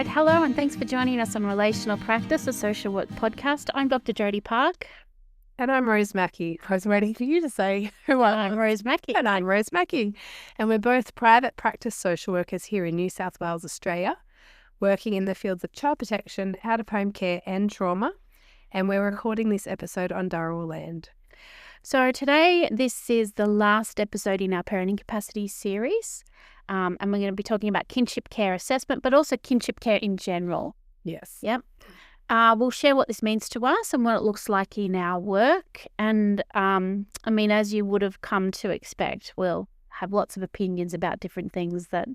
right, hello and thanks for joining us on Relational Practice, a social work podcast. I'm Dr. Jodie Park. And I'm Rose Mackey. I was waiting for you to say who I I'm Rose Mackey. And I'm Rose Mackey. And we're both private practice social workers here in New South Wales, Australia, working in the fields of child protection, out-of-home care and trauma. And we're recording this episode on Dharawal land. So today, this is the last episode in our parenting capacity series. And we're going to be talking about kinship care assessment, but also kinship care in general. Yes. Yep. We'll share what this means to us and what it looks like in our work. And, as you would have come to expect, we'll have lots of opinions about different things that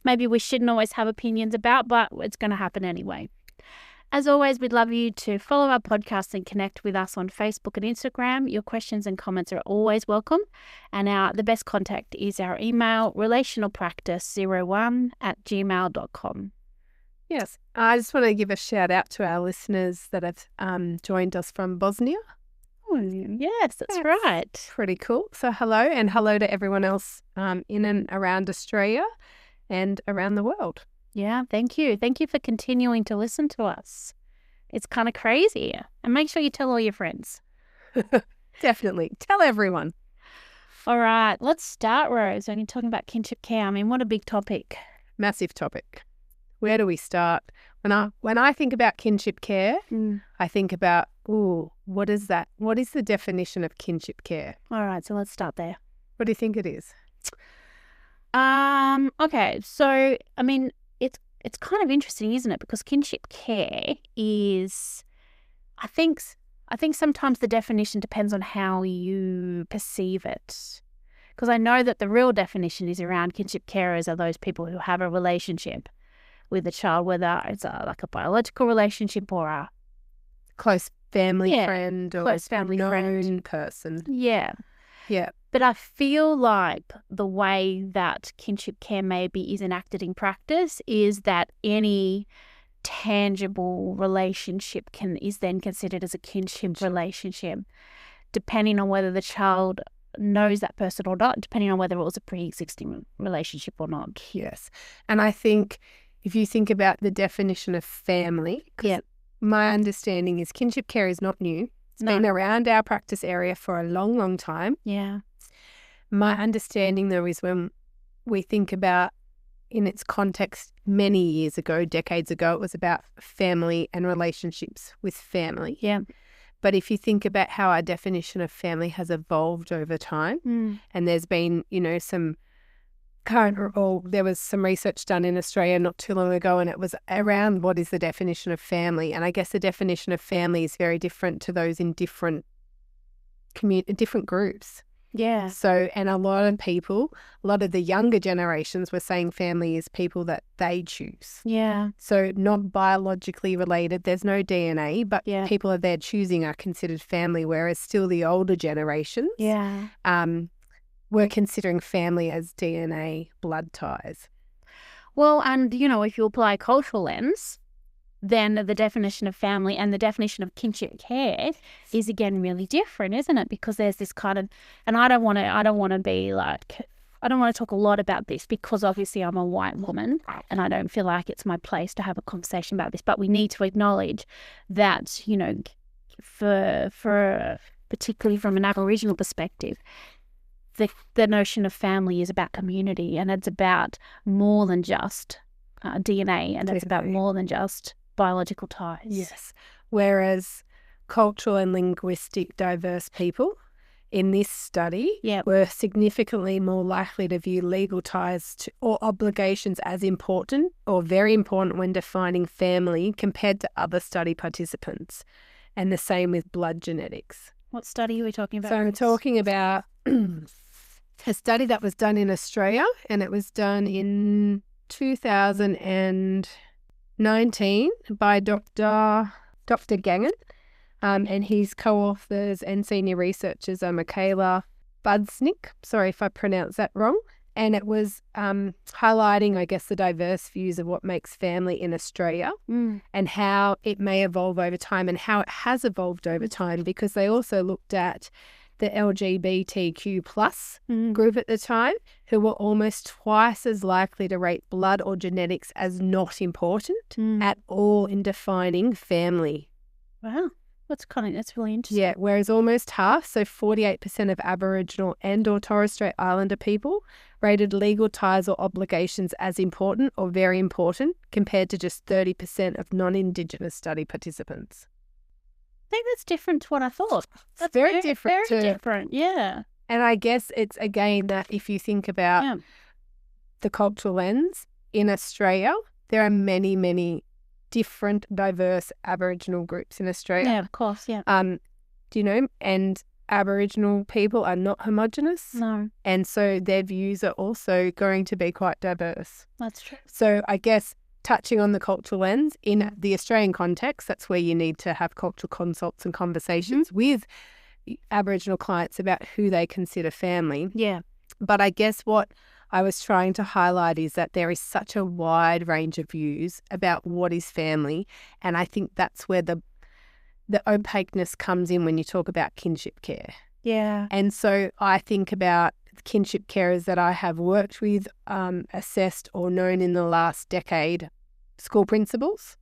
maybe we shouldn't always have opinions about, but it's going to happen anyway. As always, we'd love you to follow our podcast and connect with us on Facebook and Instagram. Your questions and comments are always welcome. And the best contact is our email, relationalpractice01@gmail.com. Yes. I just want to give a shout out to our listeners that have joined us from Bosnia. Oh, yes, that's right. Pretty cool. So hello, and hello to everyone else in and around Australia and around the world. Yeah, thank you. Thank you for continuing to listen to us. It's kind of crazy. And make sure you tell all your friends. Definitely. Tell everyone. All right, let's start, Rose. When you're talking about kinship care, what a big topic. Massive topic. Where do we start? When I think about kinship care, I think about, what is that? What is the definition of kinship care? All right, so let's start there. What do you think it is? Okay, so, it's kind of interesting, isn't it? Because kinship care is, I think sometimes the definition depends on how you perceive it. Because I know that the real definition is around kinship carers are those people who have a relationship with a child, whether it's like a biological relationship or a close family friend or close family known person. Yeah. Yeah. But I feel like the way that kinship care maybe is enacted in practice is that any tangible relationship is then considered as a kinship relationship, depending on whether the child knows that person or not, depending on whether it was a pre-existing relationship or not. Yes. And I think if you think about the definition of family, my understanding is kinship care is not new. It's been around our practice area for a long, long time. Yeah. My understanding, though, is when we think about in its context many years ago, decades ago, it was about family and relationships with family. Yeah. But if you think about how our definition of family has evolved over time, and there's been, some there was some research done in Australia not too long ago, and it was around what is the definition of family. And I guess the definition of family is very different to those in different groups. Yeah. So, and a lot of the younger generations were saying family is people that they choose. Yeah. So not biologically related. There's no DNA, but people that they're choosing are considered family, whereas still the older generations were considering family as DNA blood ties. Well, and, if you apply a cultural lens, then the definition of family and the definition of kinship care is again really different, isn't it? Because there's this kind of, and I don't want to talk a lot about this because obviously I'm a white woman and I don't feel like it's my place to have a conversation about this, but we need to acknowledge that, for particularly from an Aboriginal perspective, the notion of family is about community and it's about more than just DNA and it's about more than just biological ties. Yes. Whereas cultural and linguistic diverse people in this study were significantly more likely to view legal ties or obligations as important or very important when defining family compared to other study participants. And the same with blood genetics. What study are we talking about? So I'm talking about a study that was done in Australia, and it was done in 2019 by Dr. Gangan, and his co-authors and senior researchers are Michaela Budsnick. Sorry if I pronounced that wrong. And it was highlighting, I guess, the diverse views of what makes family in Australia and how it may evolve over time and how it has evolved over time, because they also looked at the LGBTQ plus group at the time, who were almost twice as likely to rate blood or genetics as not important at all in defining family. Wow. That's really interesting. Yeah, whereas almost half, so 48% of Aboriginal and or Torres Strait Islander people rated legal ties or obligations as important or very important, compared to just 30% of non-Indigenous study participants. I think that's different to what I thought. That's very different. Very different, yeah. And I guess it's, again, that if you think about the cultural lens, in Australia, there are many, many different, diverse Aboriginal groups in Australia. Yeah, of course, yeah. And Aboriginal people are not homogenous. No. And so their views are also going to be quite diverse. That's true. So I guess touching on the cultural lens, in the Australian context, that's where you need to have cultural consults and conversations with Aboriginal clients about who they consider family. Yeah. But I guess what I was trying to highlight is that there is such a wide range of views about what is family. And I think that's where the opaqueness comes in when you talk about kinship care. Yeah. And so I think about kinship carers that I have worked with, assessed or known in the last decade, school principals.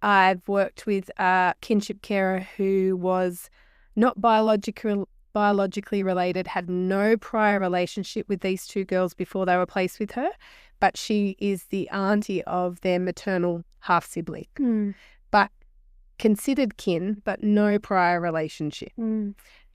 I've worked with a kinship carer who was not biologically related, had no prior relationship with these two girls before they were placed with her, but she is the auntie of their maternal half-sibling, but considered kin, but no prior relationship.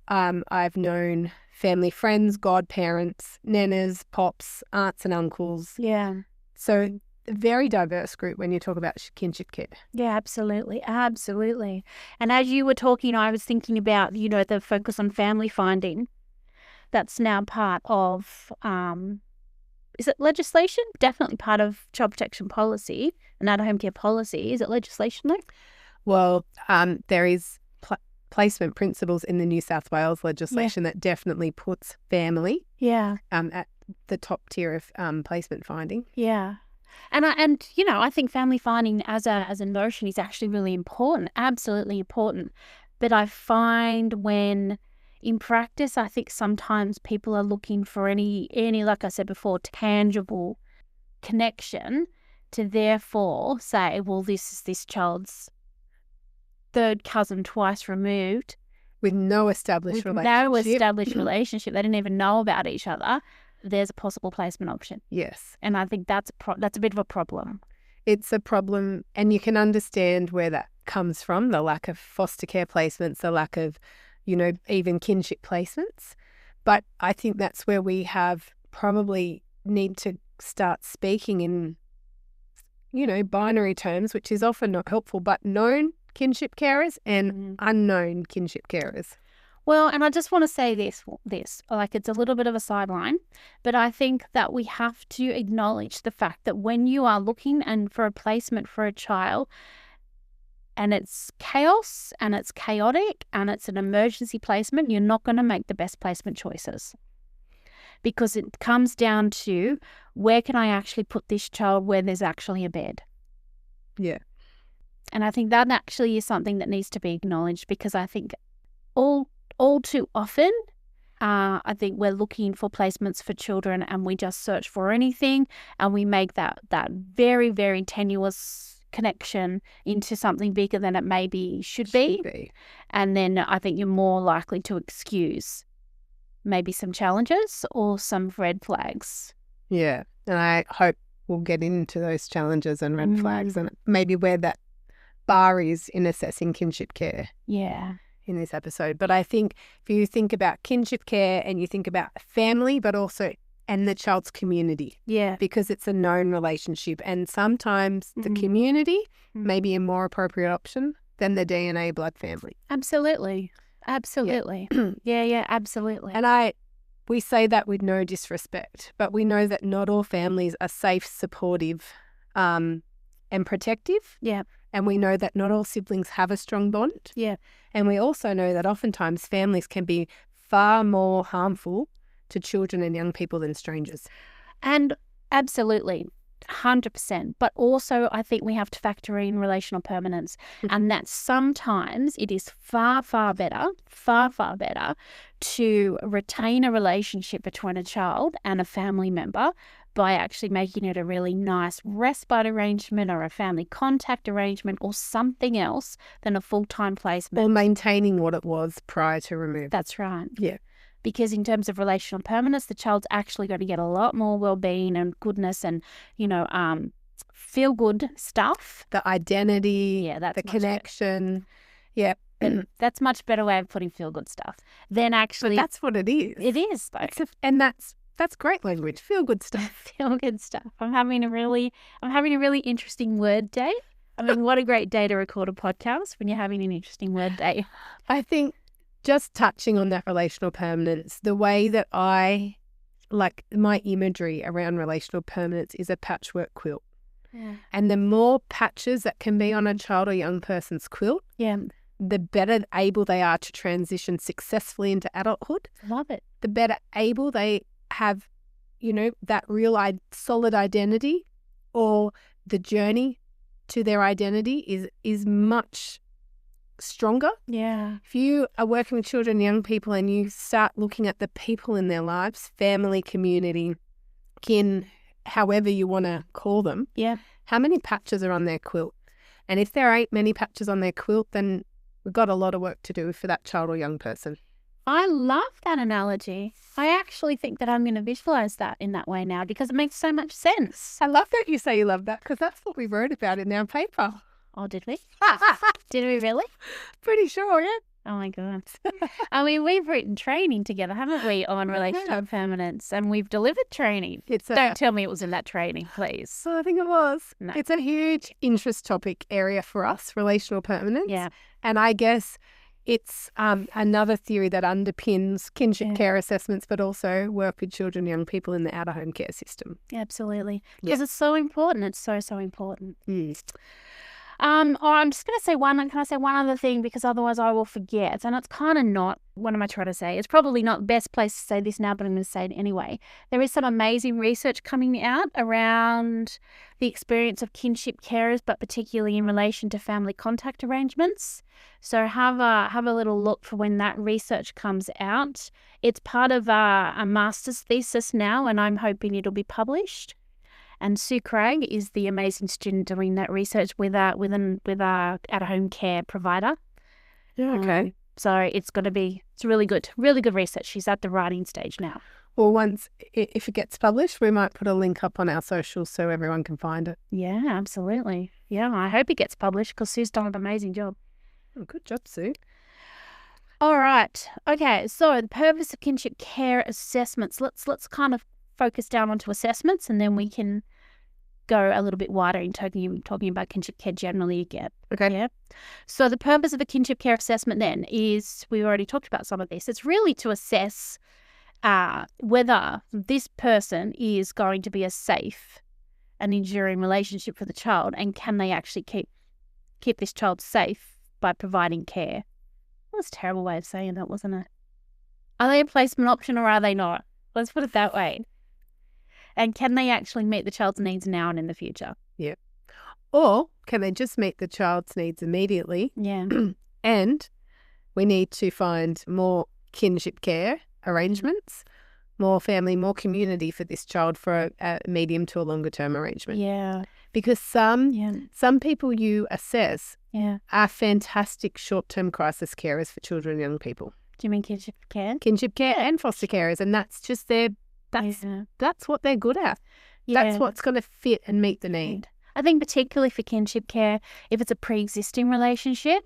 I've known family friends, godparents, nanas, pops, aunts and uncles. Yeah. So a very diverse group when you talk about kinship care. Yeah, absolutely. Absolutely. And as you were talking, I was thinking about, the focus on family finding. That's now part of, is it legislation? Definitely part of child protection policy and out-of-home care policy. Is it legislation though? Well, there is placement principles in the New South Wales legislation that definitely puts family at the top tier of placement finding. Yeah. And I think family finding as a notion is actually really important, absolutely important. But I find when in practice, I think sometimes people are looking for any, like I said before, tangible connection to therefore say, well, this is this child's third cousin twice removed. With no established relationship. They didn't even know about each other. There's a possible placement option. Yes. And I think that's a bit of a problem. It's a problem, and you can understand where that comes from, the lack of foster care placements, the lack of, even kinship placements. But I think that's where we probably need to start speaking in, binary terms, which is often not helpful, but known kinship carers and unknown kinship carers. Well, and I just want to say this, like it's a little bit of a sideline, but I think that we have to acknowledge the fact that when you are looking and for a placement for a child and it's chaos and it's chaotic and it's an emergency placement, you're not going to make the best placement choices. Because it comes down to where can I actually put this child where there's actually a bed? Yeah. And I think that actually is something that needs to be acknowledged, because I think all too often, I think we're looking for placements for children and we just search for anything and we make that very, very tenuous connection into something bigger than it maybe should be. And then I think you're more likely to excuse maybe some challenges or some red flags. Yeah. And I hope we'll get into those challenges and red flags and maybe where that bar is in assessing kinship care. Yeah. In this episode. But I think if you think about kinship care and you think about family, but also and the child's community. Yeah. Because it's a known relationship. And sometimes the community may be a more appropriate option than the DNA blood family. Absolutely. Absolutely. Yeah, absolutely. And we say that with no disrespect, but we know that not all families are safe, supportive, and protective. Yeah. And we know that not all siblings have a strong bond. Yeah. And we also know that oftentimes families can be far more harmful to children and young people than strangers. And absolutely. 100%. But also I think we have to factor in relational permanence, and that sometimes it is far, far better to retain a relationship between a child and a family member by actually making it a really nice respite arrangement or a family contact arrangement or something else than a full-time placement. Or maintaining what it was prior to removal. That's right. Yeah. Because in terms of relational permanence, the child's actually going to get a lot more well-being and goodness and, feel-good stuff. The identity, the connection. Yeah. That's much better way of putting feel-good stuff than actually. But that's what it is. It is, though. And that's great language. Feel-good stuff. Feel-good stuff. I'm having a really interesting word day. I mean, what a great day to record a podcast when you're having an interesting word day. I think just touching on that relational permanence, the way that I like my imagery around relational permanence is a patchwork quilt. Yeah. And the more patches that can be on a child or young person's quilt, the better able they are to transition successfully into adulthood. Love it. The better able they have, that real solid identity, or the journey to their identity is much stronger. Yeah. If you are working with children and young people and you start looking at the people in their lives, family, community, kin, however you want to call them, how many patches are on their quilt? And if there ain't many patches on their quilt, then we've got a lot of work to do for that child or young person. I love that analogy. I actually think that I'm going to visualize that in that way now because it makes so much sense. I love that you say you love that because that's what we wrote about in our paper. Oh, did we? Did we really? Pretty sure, yeah. Oh, my God. I mean, we've written training together, haven't we, on relational permanence, and we've delivered training. Don't tell me it was in that training, please. I think it was. No. It's a huge interest topic area for us, relational permanence. Yeah. And I guess it's another theory that underpins kinship care assessments, but also work with children and young people in the out-of-home care system. Absolutely. Because it's so important. It's so, so important. I'm just going to say can I say one other thing because otherwise I will forget. And it's kind of not, what am I trying to say? It's probably not the best place to say this now, but I'm going to say it anyway. There is some amazing research coming out around the experience of kinship carers, but particularly in relation to family contact arrangements. So have a little look for when that research comes out. It's part of a master's thesis now, and I'm hoping it'll be published. And Sue Craig is the amazing student doing that research with our out-of-home care provider. Yeah, okay. So it's really good research. She's at the writing stage now. Well, if it gets published, we might put a link up on our socials so everyone can find it. Yeah, absolutely. Yeah, I hope it gets published because Sue's done an amazing job. Oh, good job, Sue. All right. Okay, so the purpose of kinship care assessments. Let's kind of focus down onto assessments and then we can go a little bit wider in talking about kinship care generally again. Okay. Yeah. So the purpose of a kinship care assessment then is, we already talked about some of this, it's really to assess whether this person is going to be a safe and enduring relationship for the child, and can they actually keep this child safe by providing care. That was a terrible way of saying that, wasn't it? Are they a placement option or are they not? Let's put it that way. And can they actually meet the child's needs now and in the future? Yeah. Or can they just meet the child's needs immediately? Yeah. And we need to find more kinship care arrangements, more family, more community for this child for a medium to a longer term arrangement. Yeah. Because some people you assess are fantastic short-term crisis carers for children and young people. Do you mean kinship care? Kinship care and foster carers, and that's just that's what they're good at. Yeah. That's what's going to fit and meet the need. I think particularly for kinship care, if it's a pre-existing relationship,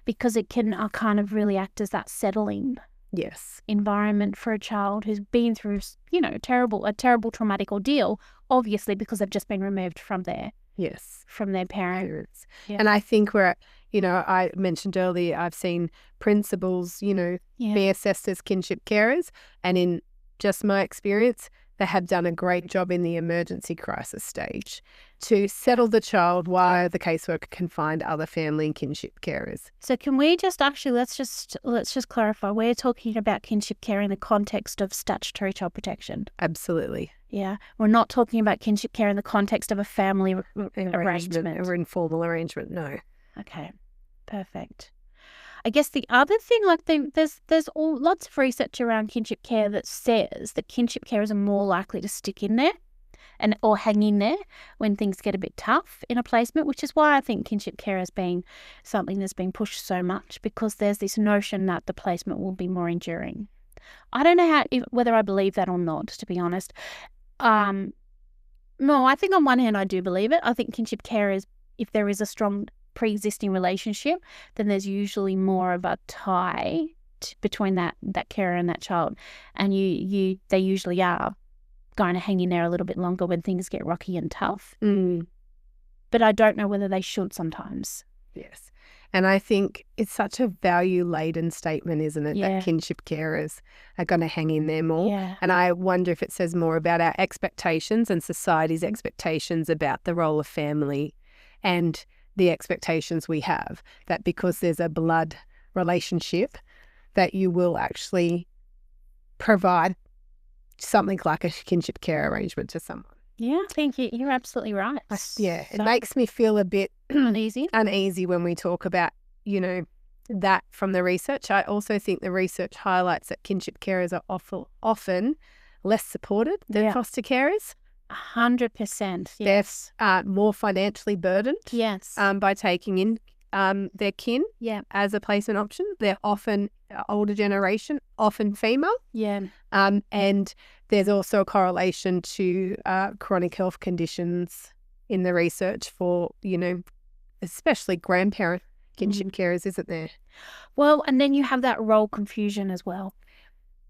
because it can kind of really act as that settling environment for a child who's been through, a terrible traumatic ordeal, obviously because they've just been removed from their parents. Yeah. And I think I mentioned earlier, I've seen principals, be assessed as kinship carers, and in just my experience, they have done a great job in the emergency crisis stage to settle the child while the caseworker can find other family and kinship carers. So can we just actually, let's just clarify. We're talking about kinship care in the context of statutory child protection. Absolutely. Yeah. We're not talking about kinship care in the context of a family arrangement. Or informal arrangement, no. Okay. Perfect. I guess the other thing, like there's lots of research around kinship care that says that kinship carers are more likely to stick in there or hang in there when things get a bit tough in a placement, which is why I think kinship care has been something that's been pushed so much, because there's this notion that the placement will be more enduring. I don't know whether I believe that or not, to be honest. No, I think on one hand I do believe it. I think kinship carers, if there is a strong pre-existing relationship, then there's usually more of a tie between that carer and that child, and they usually are going to hang in there a little bit longer when things get rocky and tough. But I don't know whether they should sometimes. Yes. And I think it's such a value-laden statement, isn't it, Yeah. that kinship carers are going to hang in there more. Yeah. And I wonder if it says more about our expectations and society's expectations about the role of family, and the expectations we have that because there's a blood relationship that you will actually provide something like a kinship care arrangement to someone. Yeah, I think you're absolutely right. It makes me feel a bit uneasy when we talk about, that from the research. I also think the research highlights that kinship carers are often less supported than foster carers. 100%. Yes. They're more financially burdened. Yes. By taking in their kin as a placement option. They're often older generation, often female. Yeah. And there's also a correlation to chronic health conditions in the research for, especially grandparent kinship carers, isn't there? Well, and then you have that role confusion as well.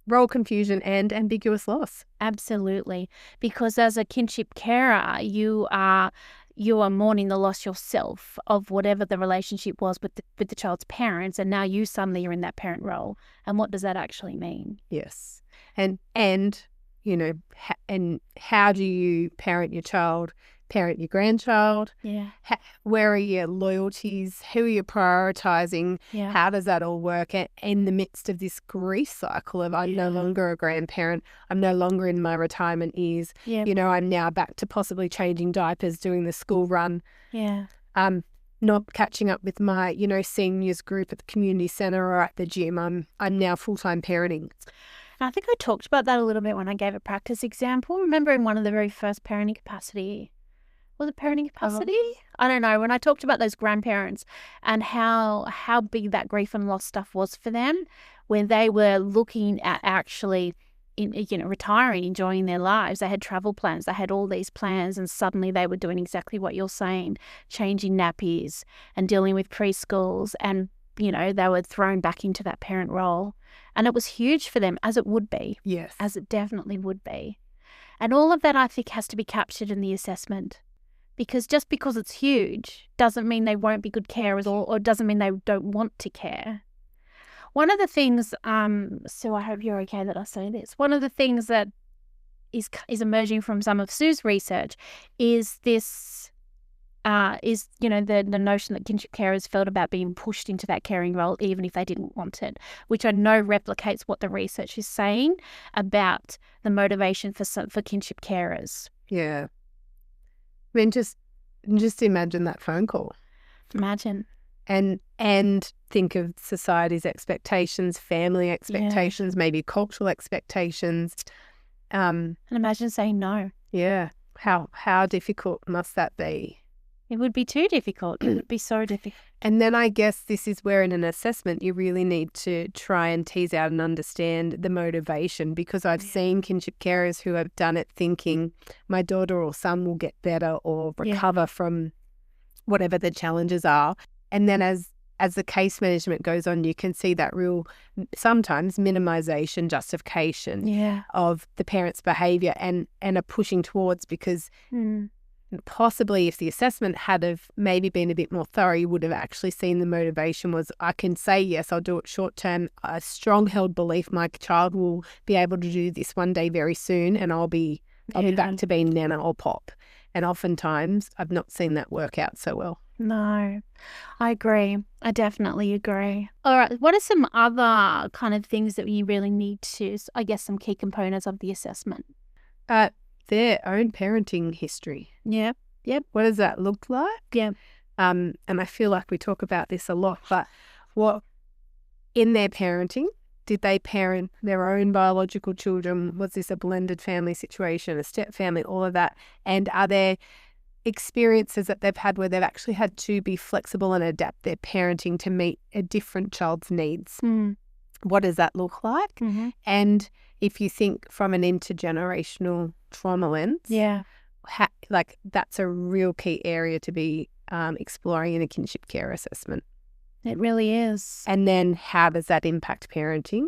Role confusion and ambiguous loss. Absolutely. Because as a kinship carer, you are mourning the loss yourself of whatever the relationship was with the child's parents, and now you suddenly are in that parent role. And what does that actually mean? Yes. And how do you parent your child, parent your grandchild? Yeah. Where are your loyalties? Who are you prioritising? Yeah. How does that all work in the midst of this grief cycle of I'm no longer a grandparent, I'm no longer in my retirement years, I'm now back to possibly changing diapers, doing the school run. Yeah. Not catching up with my, seniors group at the community centre or at the gym. I'm now full-time parenting. I think I talked about that a little bit when I gave a practice example. Remember in one of the very first parenting capacity, was it parenting capacity? I don't know. When I talked about those grandparents and how big that grief and loss stuff was for them, when they were looking at actually retiring, enjoying their lives. They had travel plans. They had all these plans, and suddenly they were doing exactly what you're saying, changing nappies and dealing with preschools, and they were thrown back into that parent role. And it was huge for them, as it would be. Yes. As it definitely would be. And all of that, I think, has to be captured in the assessment. Because just because it's huge doesn't mean they won't be good carers, or doesn't mean they don't want to care. One of the things, Sue, I hope you're okay that I say this. One of the things that is emerging from some of Sue's research is this, the notion that kinship carers felt about being pushed into that caring role even if they didn't want it, which I know replicates what the research is saying about the motivation for kinship carers. Yeah. I mean, just imagine that phone call. Imagine. And think of society's expectations, family expectations, maybe cultural expectations. And imagine saying no. Yeah. How difficult must that be? It would be too difficult. It would be so difficult. And then I guess this is where in an assessment you really need to try and tease out and understand the motivation, because I've seen kinship carers who have done it thinking my daughter or son will get better or recover from whatever the challenges are. And then as the case management goes on, you can see that real, sometimes minimization, justification of the parent's behaviour and are pushing towards, because possibly if the assessment had have maybe been a bit more thorough, you would have actually seen the motivation was, I can say, yes, I'll do it short term. A strong held belief my child will be able to do this one day very soon, and I'll be back to being Nana or Pop. And oftentimes I've not seen that work out so well. No, I agree. I definitely agree. All right. What are some other kind of things that you really need to, I guess, some key components of the assessment? Their own parenting history. Yep. What does that look like? Yep. And I feel like we talk about this a lot, but what in their parenting, did they parent their own biological children? Was this a blended family situation, a step family, all of that? And are there experiences that they've had where they've actually had to be flexible and adapt their parenting to meet a different child's needs? What does that look like? Mm-hmm. And if you think from an intergenerational trauma lens, that's a real key area to be exploring in a kinship care assessment. It really is. And then how does that impact parenting?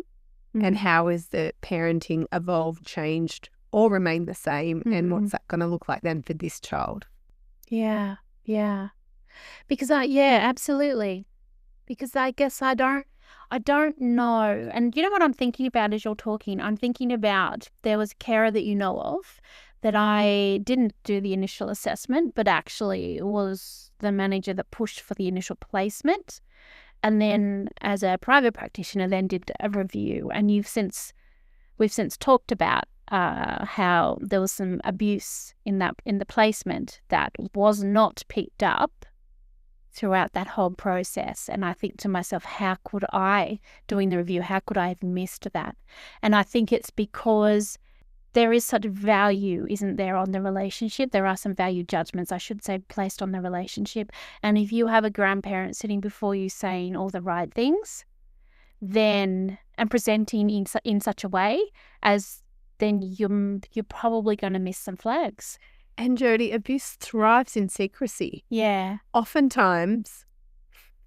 Mm-hmm. And how is the parenting evolved, changed, or remained the same? Mm-hmm. And what's that going to look like then for this child? Yeah. Because absolutely. Because I guess I don't know. And you know what I'm thinking about as you're talking? I'm thinking about there was a carer that you know of that I didn't do the initial assessment, but actually was the manager that pushed for the initial placement. And then as a private practitioner then did a review. And we've since talked about how there was some abuse in the placement that was not picked up throughout that whole process. And I think to myself, how could I, doing the review, how could I have missed that? And I think it's because there is such value, isn't there, on the relationship? There are some value judgments, I should say, placed on the relationship. And if you have a grandparent sitting before you saying all the right things, then, and presenting in such a way as, then you're probably going to miss some flags. And Jodie, abuse thrives in secrecy. Yeah. Oftentimes,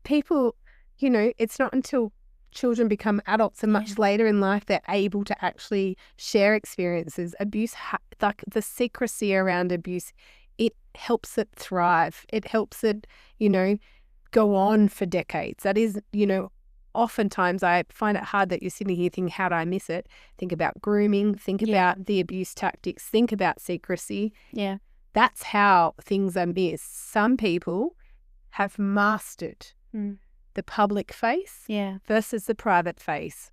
people, it's not until children become adults and much later in life they're able to actually share experiences. Abuse, like the secrecy around abuse, it helps it thrive. It helps it, go on for decades. That is, oftentimes I find it hard that you're sitting here thinking, how do I miss it? Think about grooming, think about the abuse tactics, think about secrecy. Yeah. That's how things are missed. Some people have mastered the public face versus the private face.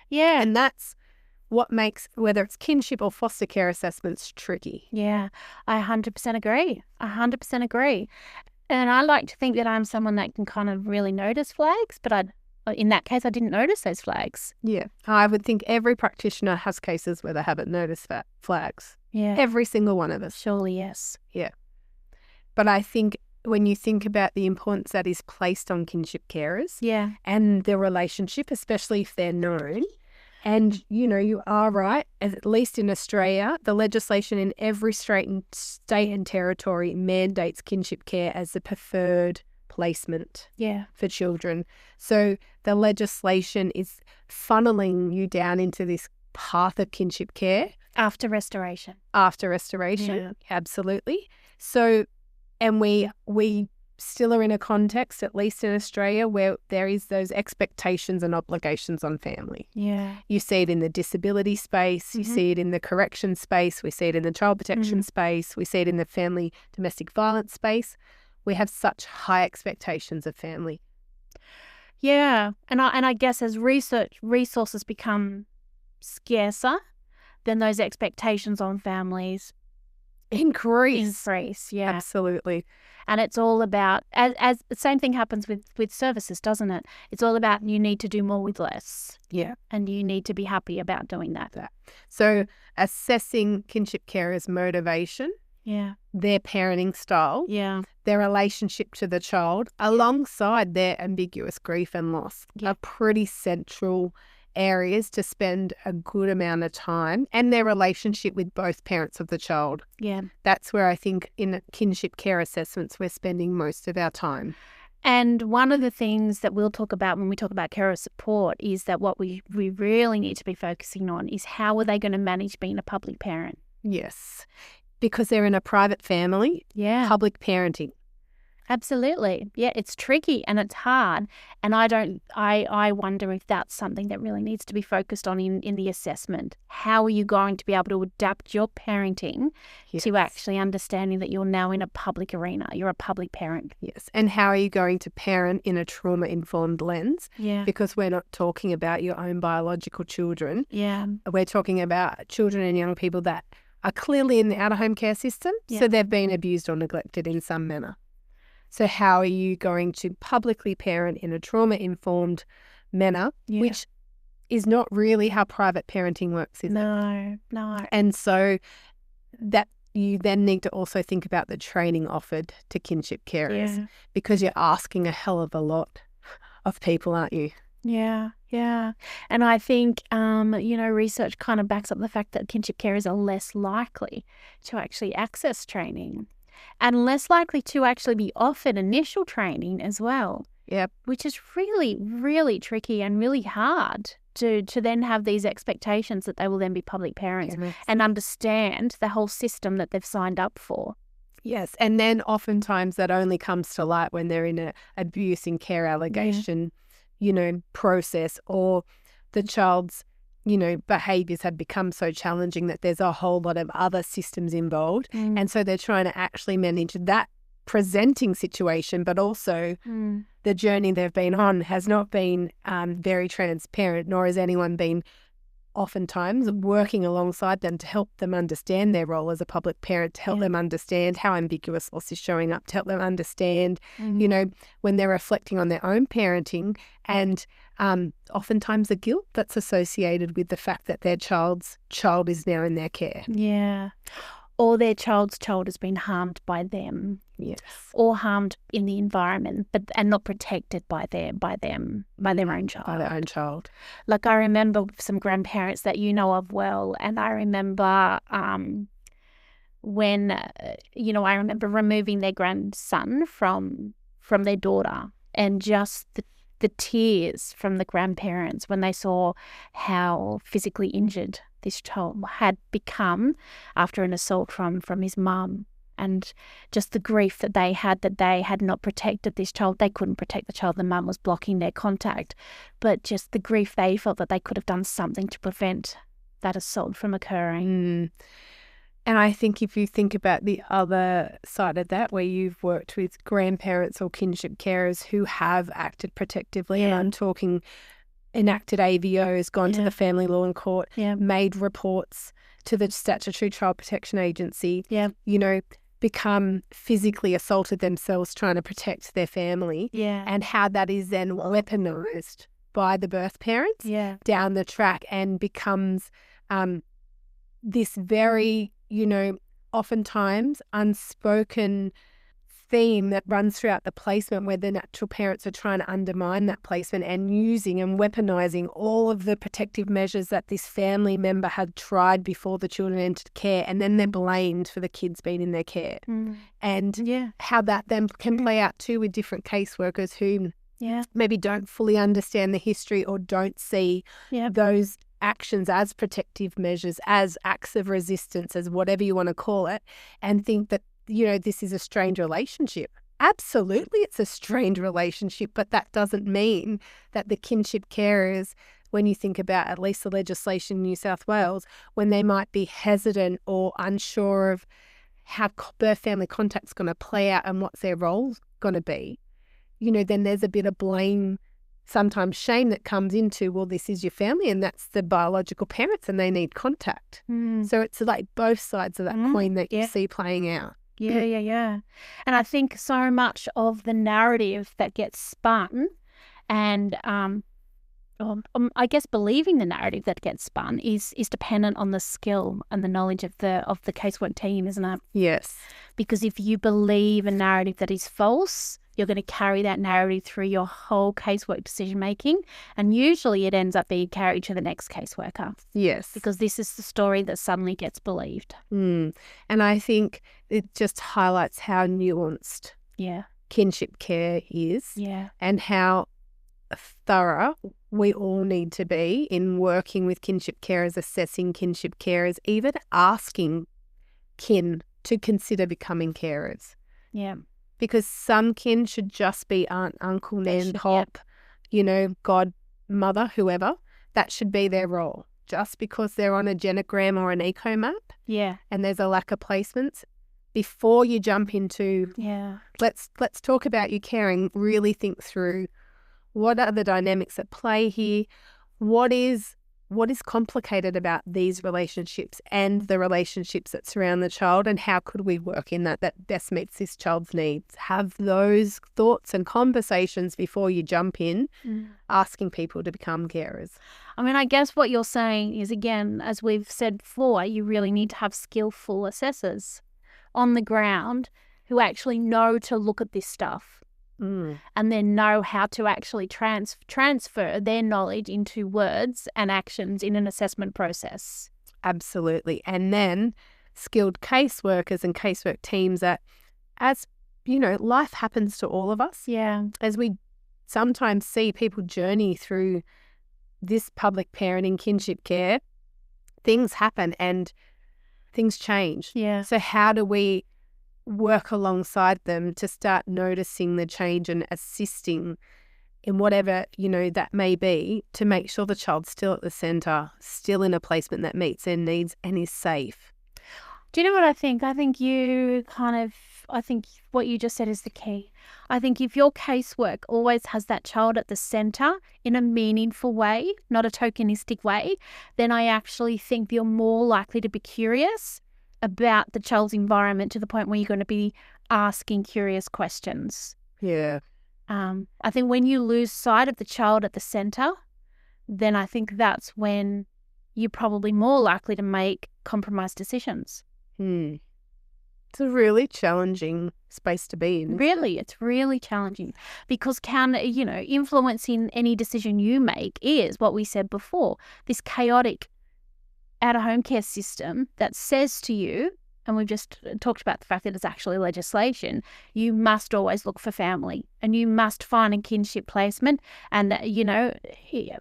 Yeah. And that's what makes, whether it's kinship or foster care assessments, tricky. Yeah, I 100% agree. And I like to think that I'm someone that can kind of really notice flags, but in that case, I didn't notice those flags. Yeah, I would think every practitioner has cases where they haven't noticed flags. Yeah. Every single one of us. Surely, yes. Yeah. But I think when you think about the importance that is placed on kinship carers and the relationship, especially if they're known, and, you are right, at least in Australia, the legislation in every state and territory mandates kinship care as the preferred placement for children. So the legislation is funneling you down into this path of kinship care. After restoration. Absolutely. So, and we still are in a context, at least in Australia, where there is those expectations and obligations on family. Yeah. You see it in the disability space, you see it in the correction space, we see it in the child protection space, we see it in the family domestic violence space. We have such high expectations of family. Yeah. And I guess as resources become scarcer, then those expectations on families increase. Yeah. Absolutely. And it's all about, as the same thing happens with services, doesn't it? It's all about you need to do more with less. Yeah. And you need to be happy about doing that. So assessing kinship carers' motivation, their parenting style, their relationship to the child, alongside their ambiguous grief and loss are pretty central areas to spend a good amount of time, and their relationship with both parents of the child. Yeah. That's where I think in kinship care assessments we're spending most of our time. And one of the things that we'll talk about when we talk about carer support is that what we really need to be focusing on is how are they going to manage being a public parent? Yes. because they're in a private family, public parenting. Absolutely. Yeah, it's tricky and it's hard. And I wonder if that's something that really needs to be focused on in the assessment. How are you going to be able to adapt your parenting to actually understanding that you're now in a public arena? You're a public parent. Yes. And how are you going to parent in a trauma-informed lens? Yeah. Because we're not talking about your own biological children. Yeah. We're talking about children and young people that are clearly in the out-of-home care system, so they've been abused or neglected in some manner. So how are you going to publicly parent in a trauma-informed manner, which is not really how private parenting works, is it? No. And so that you then need to also think about the training offered to kinship carers because you're asking a hell of a lot of people, aren't you? Yeah. And I think, research kind of backs up the fact that kinship carers are less likely to actually access training. And less likely to actually be offered initial training as well. Yep. Which is really, really tricky and really hard to then have these expectations that they will then be public parents and understand the whole system that they've signed up for. Yes. And then oftentimes that only comes to light when they're in an abuse in care allegation, process, or the child's behaviours have become so challenging that there's a whole lot of other systems involved. And so they're trying to actually manage that presenting situation, but also the journey they've been on has not been very transparent, nor has anyone been oftentimes working alongside them to help them understand their role as a public parent, to help them understand how ambiguous loss is showing up, to help them understand, when they're reflecting on their own parenting and oftentimes the guilt that's associated with the fact that their child's child is now in their care. Yeah. Or their child's child has been harmed by them. Yes. Or harmed in the environment, and not protected by their own child. By their own child. Like I remember some grandparents that you know of well, and I remember when I remember removing their grandson from their daughter, and just the tears from the grandparents when they saw how physically injured this child had become after an assault from his mum, and just the grief that they had not protected this child. They couldn't protect the child. The mum was blocking their contact, but just the grief they felt that they could have done something to prevent that assault from occurring. And I think if you think about the other side of that, where you've worked with grandparents or kinship carers who have acted protectively, and I'm talking enacted AVOs, gone to the family law and court, made reports to the Statutory Child Protection Agency, become physically assaulted themselves trying to protect their family, and how that is then weaponised by the birth parents down the track and becomes this very, oftentimes unspoken theme that runs throughout the placement, where the natural parents are trying to undermine that placement and using and weaponizing all of the protective measures that this family member had tried before the children entered care, and then they're blamed for the kids being in their care. And how that then can play out too with different caseworkers who maybe don't fully understand the history or don't see those actions as protective measures, as acts of resistance, as whatever you want to call it, and think that this is a strained relationship. Absolutely, it's a strained relationship, but that doesn't mean that the kinship carers, when you think about at least the legislation in New South Wales, when they might be hesitant or unsure of how birth family contact's going to play out and what's their role going to be, then there's a bit of blame, sometimes shame that comes into, well, this is your family and that's the biological parents and they need contact. So it's like both sides of that coin that you see playing out. Yeah. And I think so much of the narrative that gets spun, and I guess believing the narrative that gets spun is dependent on the skill and the knowledge of the casework team, isn't it? Yes. Because if you believe a narrative that is false, you're going to carry that narrative through your whole casework decision making, and usually it ends up being carried to the next caseworker. Yes. Because this is the story that suddenly gets believed. And I think it just highlights how nuanced kinship care is, and how thorough we all need to be in working with kinship carers, assessing kinship carers, even asking kin to consider becoming carers. Yeah. Because some kin should just be aunt, uncle, nan, pop, godmother, whoever. That should be their role. Just because they're on a genogram or an eco map, and there's a lack of placements, before you jump into, let's talk about you caring, really think through what are the dynamics at play here, what is complicated about these relationships and the relationships that surround the child, and how could we work in that best meets this child's needs. Have those thoughts and conversations before you jump in, asking people to become carers. I mean, I guess what you're saying is, again, as we've said before, you really need to have skillful assessors on the ground who actually know to look at this stuff. And then know how to actually transfer their knowledge into words and actions in an assessment process. Absolutely. And then skilled caseworkers and casework teams that, as you know, life happens to all of us. Yeah. As we sometimes see people journey through this public parenting kinship care, things happen and things change. Yeah. So how do we work alongside them to start noticing the change and assisting in whatever, that may be, to make sure the child's still at the centre, still in a placement that meets their needs and is safe? Do you know what I think? I think what you just said is the key. I think if your casework always has that child at the centre in a meaningful way, not a tokenistic way, then I actually think you're more likely to be curious about the child's environment to the point where you're going to be asking curious questions. Yeah. I think when you lose sight of the child at the centre, then I think that's when you're probably more likely to make compromised decisions. It's a really challenging space to be in. Really, it's really challenging because influencing any decision you make is what we said before, this chaotic out-of-home care system that says to you, and we've just talked about the fact that it's actually legislation, you must always look for family and you must find a kinship placement, and,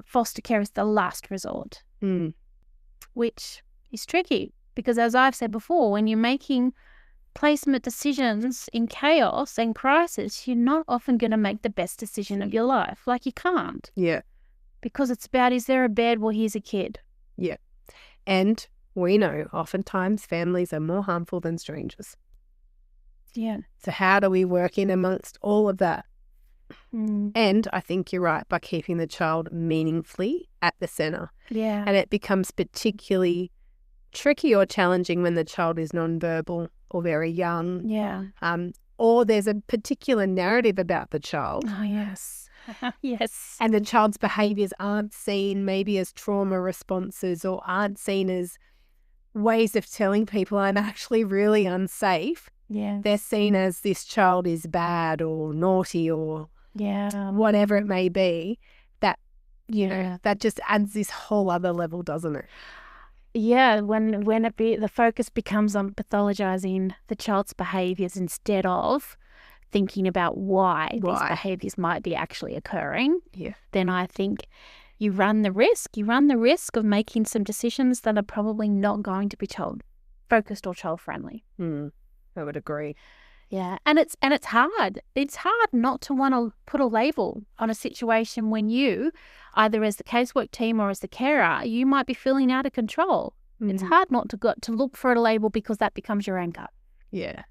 foster care is the last resort, which is tricky because, as I've said before, when you're making placement decisions in chaos and crisis, you're not often going to make the best decision of your life. Like, you can't. Yeah. Because it's about, is there a bed? Well, here's a kid. Yeah. And we know oftentimes families are more harmful than strangers. Yeah. So how do we work in amongst all of that? And I think you're right, by keeping the child meaningfully at the centre. Yeah. And it becomes particularly tricky or challenging when the child is nonverbal or very young. Yeah. Or there's a particular narrative about the child. Oh, yes. Yes. And the child's behaviours aren't seen maybe as trauma responses, or aren't seen as ways of telling people I'm actually really unsafe. Yeah. They're seen as this child is bad or naughty or whatever it may be. That, that just adds this whole other level, doesn't it? Yeah, when the focus becomes on pathologizing the child's behaviours instead of thinking about why these behaviours might be actually occurring, then I think you run the risk of making some decisions that are probably not going to be child-focused or child-friendly. I would agree. Yeah, and it's hard. It's hard not to want to put a label on a situation when you, either as the casework team or as the carer, you might be feeling out of control. It's hard not to look for a label because that becomes your anchor. Yeah.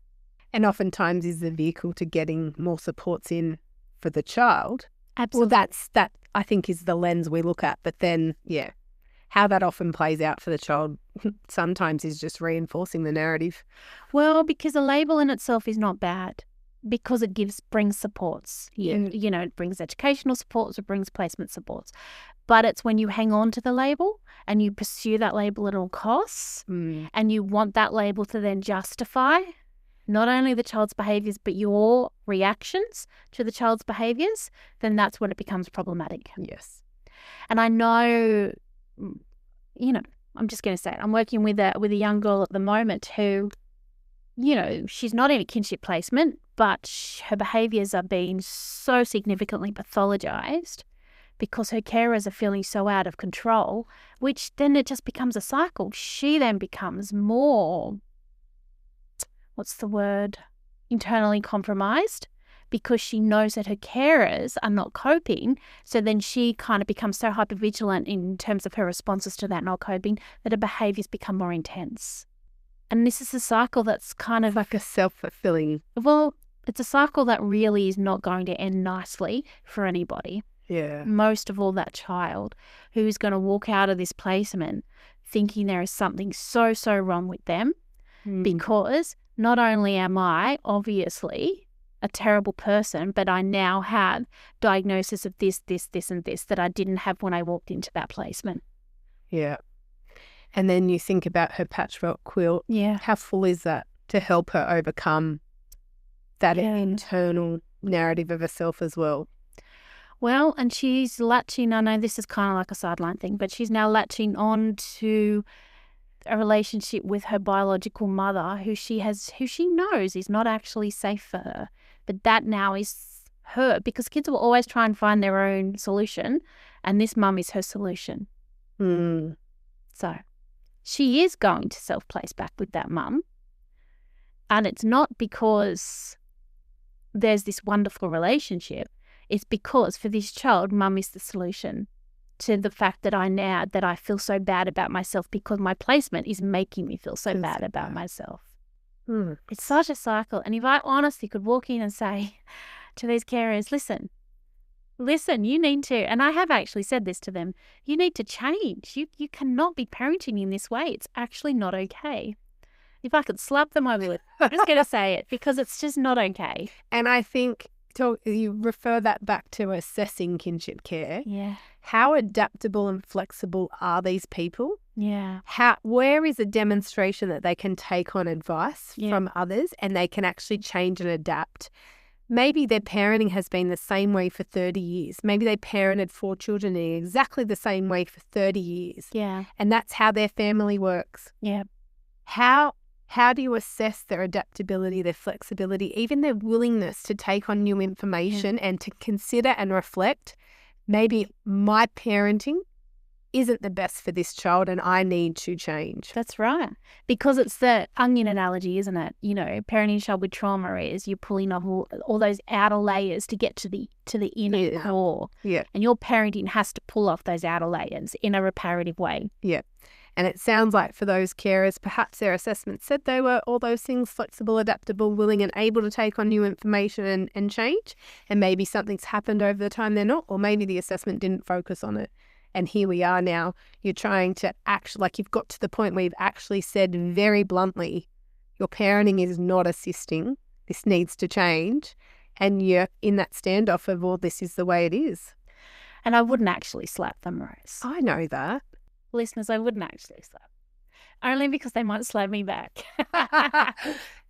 And oftentimes is the vehicle to getting more supports in for the child. Absolutely. Well, that I think is the lens we look at. But then, how that often plays out for the child sometimes is just reinforcing the narrative. Well, because a label in itself is not bad, because it brings supports. It brings educational supports, it brings placement supports. But it's when you hang on to the label and you pursue that label at all costs, and you want that label to then justify not only the child's behaviours but your reactions to the child's behaviours, then that's when it becomes problematic. Yes. And I know, I'm just going to say it. I'm working with a young girl at the moment who, she's not in a kinship placement, but her behaviours are being so significantly pathologised because her carers are feeling so out of control, which then it just becomes a cycle. She then becomes more internally compromised, because she knows that her carers are not coping. So then she kind of becomes so hypervigilant in terms of her responses to that not coping that her behaviours become more intense. And this is a cycle that's kind of like a self-fulfilling. Well, it's a cycle that really is not going to end nicely for anybody. Yeah. Most of all, that child who's going to walk out of this placement thinking there is something so, so wrong with them, because not only am I obviously a terrible person, but I now have diagnosis of this, and this that I didn't have when I walked into that placement. Yeah. And then you think about her patchwork quilt. Yeah. How full is that to help her overcome that internal narrative of herself as well? Well, and she's latching, I know this is kind of like a sideline thing, but she's now latching on to a relationship with her biological mother who she knows is not actually safe for her. But that now is her, because kids will always try and find their own solution, and this mum is her solution. So she is going to self-place back with that mum, and it's not because there's this wonderful relationship. It's because for this child, mum is the solution to the fact that I feel so bad about myself because my placement is making me feel so bad about myself. It's such a cycle. And if I honestly could walk in and say to these carers, listen, you need to, and I have actually said this to them, you need to change. You cannot be parenting in this way. It's actually not okay. If I could slap them, I would. I'm just going to say it, because it's just not okay. And I think you refer that back to assessing kinship care. Yeah. How adaptable and flexible are these people? Yeah. Where is a demonstration that they can take on advice from others and they can actually change and adapt? Maybe their parenting has been the same way for 30 years. Maybe they parented 4 children in exactly the same way for 30 years. Yeah. And that's how their family works. Yeah. How do you assess their adaptability, their flexibility, even their willingness to take on new information and to consider and reflect, maybe my parenting isn't the best for this child and I need to change? That's right. Because it's the onion analogy, isn't it? You know, parenting a child with trauma is you're pulling off all those outer layers to get to the inner core. Yeah. And your parenting has to pull off those outer layers in a reparative way. Yeah. And it sounds like for those carers, perhaps their assessment said they were all those things: flexible, adaptable, willing and able to take on new information and change. And maybe something's happened over the time they're not, or maybe the assessment didn't focus on it. And here we are now, you're trying to you've got to the point where you've actually said very bluntly, your parenting is not assisting, this needs to change. And you're in that standoff of, well, this is the way it is. And I wouldn't actually slap them, Rose. I know that. Listeners, I wouldn't actually slap. Only because they might slap me back.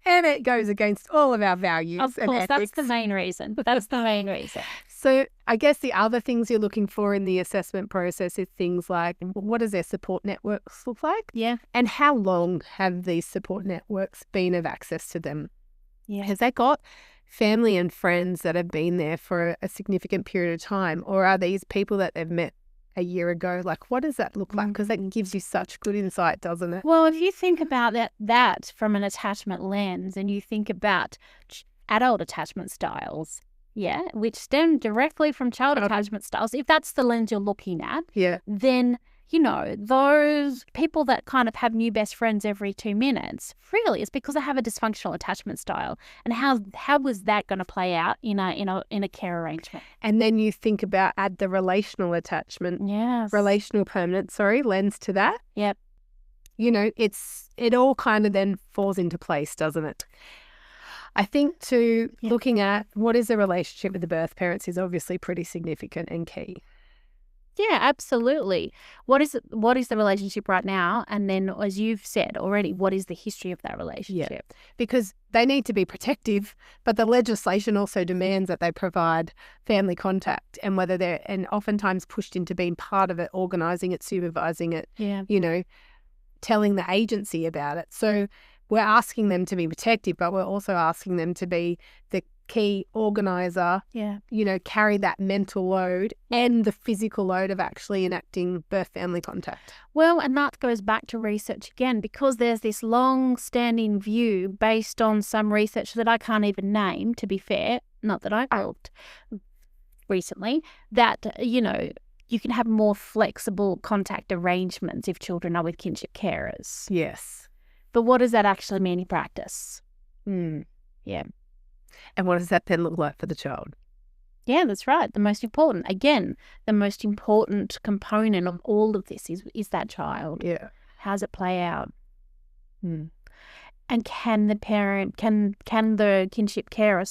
And it goes against all of our values. Of course, that's the main reason. That's the main reason. So I guess the other things you're looking for in the assessment process is things like, what does their support networks look like? Yeah. And how long have these support networks been of access to them? Yeah. Has they got family and friends that have been there for a significant period of time? Or are these people that they've met a year ago? Like, what does that look like? Because that gives you such good insight, doesn't it? Well, if you think about that from an attachment lens, and you think about adult attachment styles, which stem directly from child attachment styles, if that's the lens you're looking at, then, you know, those people that kind of have new best friends every 2 minutes, really, it's because they have a dysfunctional attachment style. And how was that going to play out in a care arrangement? And then you think about add the relational attachment, relational permanence, lens to that. Yep. You know, it all kind of then falls into place, doesn't it? I think looking at what is the relationship with the birth parents is obviously pretty significant and key. Yeah, absolutely. What is the relationship right now? And then, as you've said already, what is the history of that relationship? Yeah, because they need to be protective, but the legislation also demands that they provide family contact, and whether they're oftentimes pushed into being part of it, organising it, supervising it, you know, telling the agency about it. So we're asking them to be protective, but we're also asking them to be the key organizer, carry that mental load and the physical load of actually enacting birth-family contact. Well, and that goes back to research again, because there's this long-standing view based on some research that I can't even name, to be fair, not that I've helped recently, that, you can have more flexible contact arrangements if children are with kinship carers. Yes. But what does that actually mean in practice? Yeah. And what does that then look like for the child? Yeah, that's right. The most important component of all of this is that child. Yeah. How does it play out? And can the kinship carer,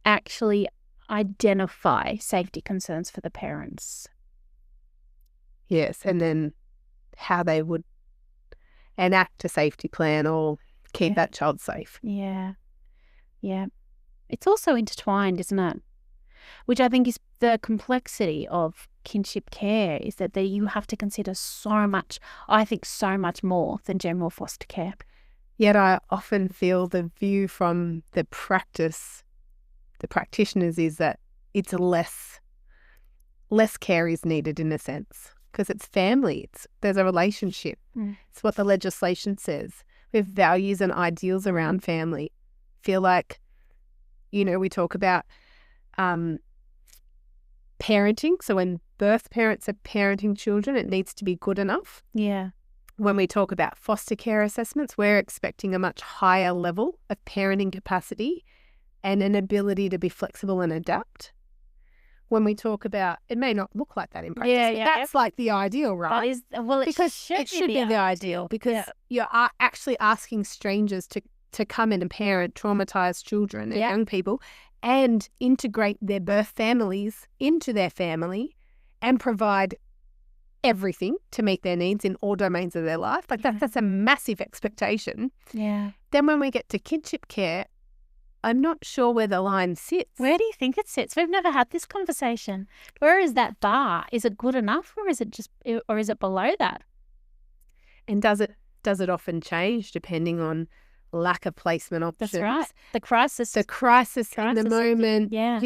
actually identify safety concerns for the parents? Yes, and then how they would enact a safety plan or keep that child safe. Yeah. Yeah. It's also intertwined, isn't it? Which I think is the complexity of kinship care, is that you have to consider so much more than general foster care. Yet I often feel the view from the practitioners is that it's less care is needed in a sense, because it's family. There's a relationship. It's what the legislation says. We have values and ideals around family. Feel like, we talk about parenting. So when birth parents are parenting children, it needs to be good enough. Yeah. When we talk about foster care assessments, we're expecting a much higher level of parenting capacity and an ability to be flexible and adapt. When we talk about, it may not look like that in practice. Yeah. That's like the ideal, right? That is, well, because it should be the ideal, because you're actually asking strangers to come in and parent traumatized children and young people and integrate their birth families into their family and provide everything to meet their needs in all domains of their life. Like that's a massive expectation. Yeah. Then when we get to kinship care, I'm not sure where the line sits. Where do you think it sits? We've never had this conversation. Where is that bar? Is it good enough, or is it below that? And does it often change depending on lack of placement options? That's right. The crisis in the moment. Yeah.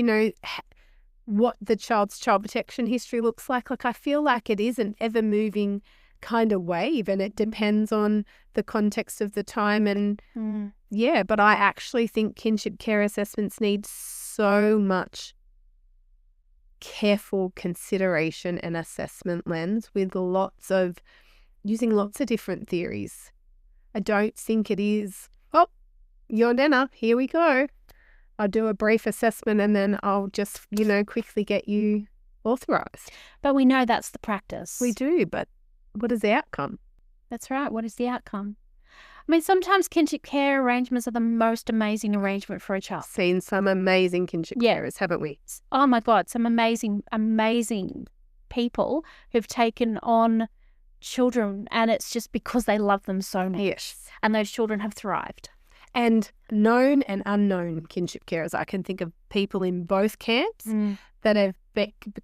What the child's child protection history looks like. Like, I feel like it is an ever moving kind of wave, and it depends on the context of the time. And but I actually think kinship care assessments need so much careful consideration and assessment lens with using lots of different theories. I don't think it is, you're dinner, here we go. I'll do a brief assessment and then I'll just, quickly get you authorised. But we know that's the practice. We do, but what is the outcome? That's right. What is the outcome? I mean, sometimes kinship care arrangements are the most amazing arrangement for a child. Seen some amazing kinship carers, haven't we? Oh my God, some amazing, amazing people who've taken on children, and it's just because they love them so much. Yes. And those children have thrived. And known and unknown kinship carers. I can think of people in both camps that have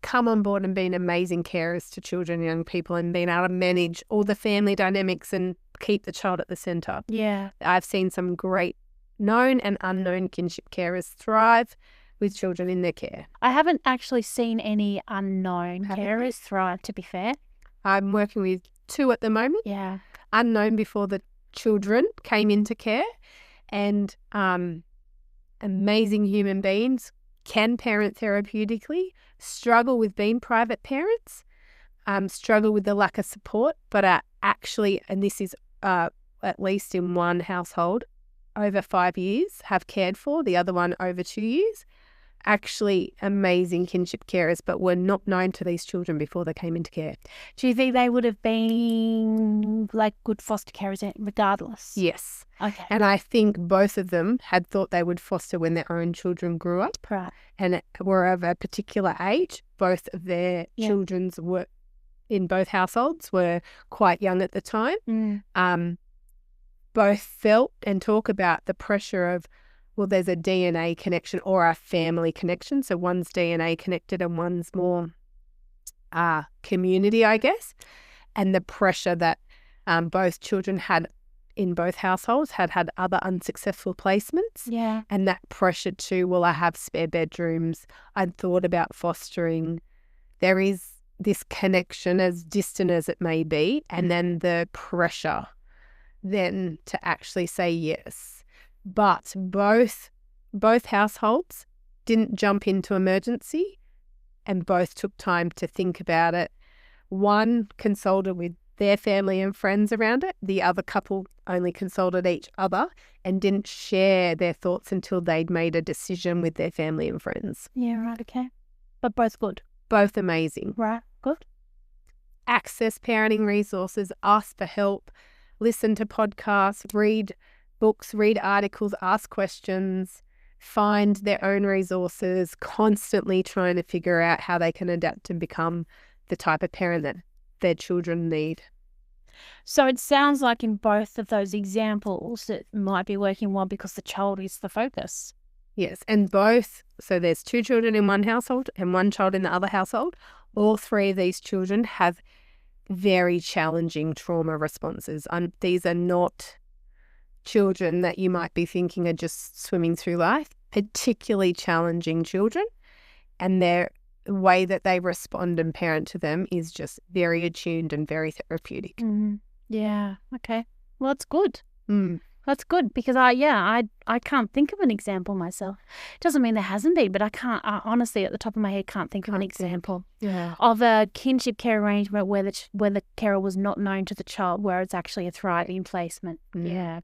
come on board and been amazing carers to children and young people, and been able to manage all the family dynamics and keep the child at the centre. Yeah. I've seen some great known and unknown kinship carers thrive with children in their care. I haven't actually seen any unknown carers thrive, to be fair. I'm working with 2 at the moment. Yeah. Unknown before the children came into care, and amazing human beings, can parent therapeutically, struggle with being private parents, struggle with the lack of support, but are actually, and this is at least in one household, over 5 years, have cared for, the other one over 2 years. Actually amazing kinship carers, but were not known to these children before they came into care. Do you think they would have been like good foster carers regardless? Yes. Okay. And I think both of them had thought they would foster when their own children grew up. Right. And were of a particular age. Both of their children's were in both households were quite young at the time. Both felt and talk about the pressure of, well, there's a DNA connection or a family connection. So one's DNA connected and one's more community, I guess. And the pressure that both children had in both households had other unsuccessful placements. Yeah. And that pressure to, well, I have spare bedrooms. I'd thought about fostering. There is this connection, as distant as it may be, and then the pressure then to actually say yes. But both households didn't jump into emergency and both took time to think about it. One consulted with their family and friends around it. The other couple only consulted each other and didn't share their thoughts until they'd made a decision with their family and friends. Yeah, right, okay. But both good. Both amazing. Right, good. Access parenting resources, ask for help, listen to podcasts, read books, read articles, ask questions, find their own resources, constantly trying to figure out how they can adapt and become the type of parent that their children need. So it sounds like in both of those examples it might be working well because the child is the focus. Yes, and both, so there's 2 children in one household and 1 child in the other household. All 3 of these children have very challenging trauma responses. These are not children that you might be thinking are just swimming through life, particularly challenging children, and their way that they respond and parent to them is just very attuned and very therapeutic. Mm-hmm. Yeah, okay. Well, that's good. That's good because I can't think of an example myself. Doesn't mean there hasn't been, but I honestly at the top of my head can't think of an example of a kinship care arrangement where the carer was not known to the child, where it's actually a thriving placement. Yeah.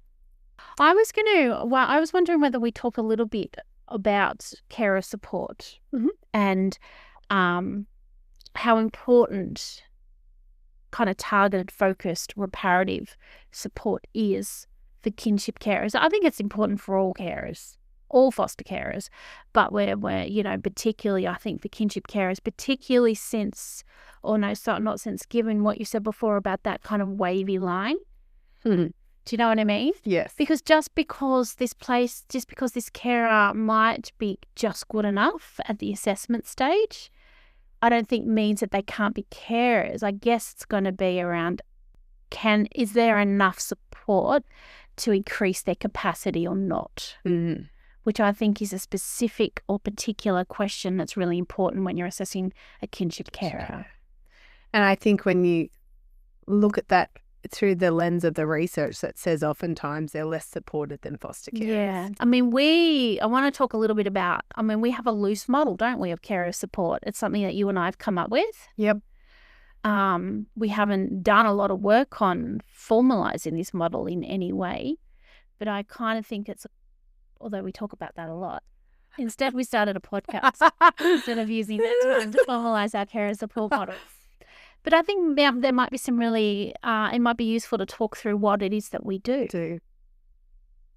I was wondering whether we talk a little bit about carer support and how important kind of targeted, focused, reparative support is for kinship carers. I think it's important for all carers, all foster carers, but we're particularly, I think, for kinship carers, particularly given what you said before about that kind of wavy line. Do you know what I mean? Yes. Because just because this carer might be just good enough at the assessment stage, I don't think means that they can't be carers. I guess it's going to be around, is there enough support to increase their capacity or not? Which I think is a specific or particular question that's really important when you're assessing a kinship carer. And I think when you look at that through the lens of the research, that says oftentimes they're less supported than foster carers. Yeah. I mean, I want to talk a little bit about, we have a loose model, don't we, of carer support. It's something that you and I have come up with. Yep. We haven't done a lot of work on formalising this model in any way, but I kind of think although we talk about that a lot, instead we started a podcast instead of using that to formalise our carer support model. But I think there might be some really, it might be useful to talk through what it is that we do.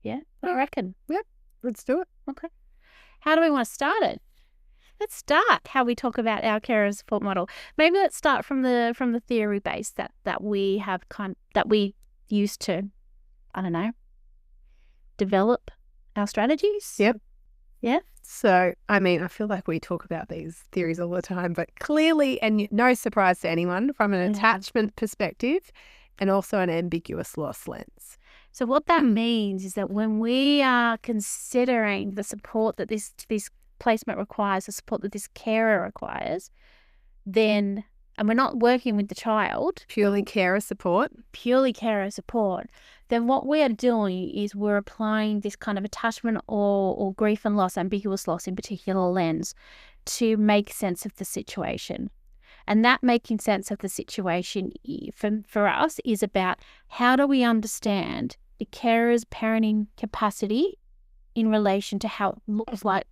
Yeah, I reckon. Yep, let's do it. Okay. How do we want to start it? Let's start how we talk about our carer support model. Maybe let's start from the theory base that we have that we use to, I don't know, develop our strategies. Yep. Yeah. So, I feel like we talk about these theories all the time, but clearly, and no surprise to anyone, from an attachment perspective and also an ambiguous loss lens. So what that means is that when we are considering the support that this placement requires, the support that this carer requires, then, and we're not working with the child. Purely carer support, then what we are doing is we're applying this kind of attachment or grief and loss, ambiguous loss in particular lens, to make sense of the situation. And that making sense of the situation for us is about how do we understand the carer's parenting capacity in relation to how it looks like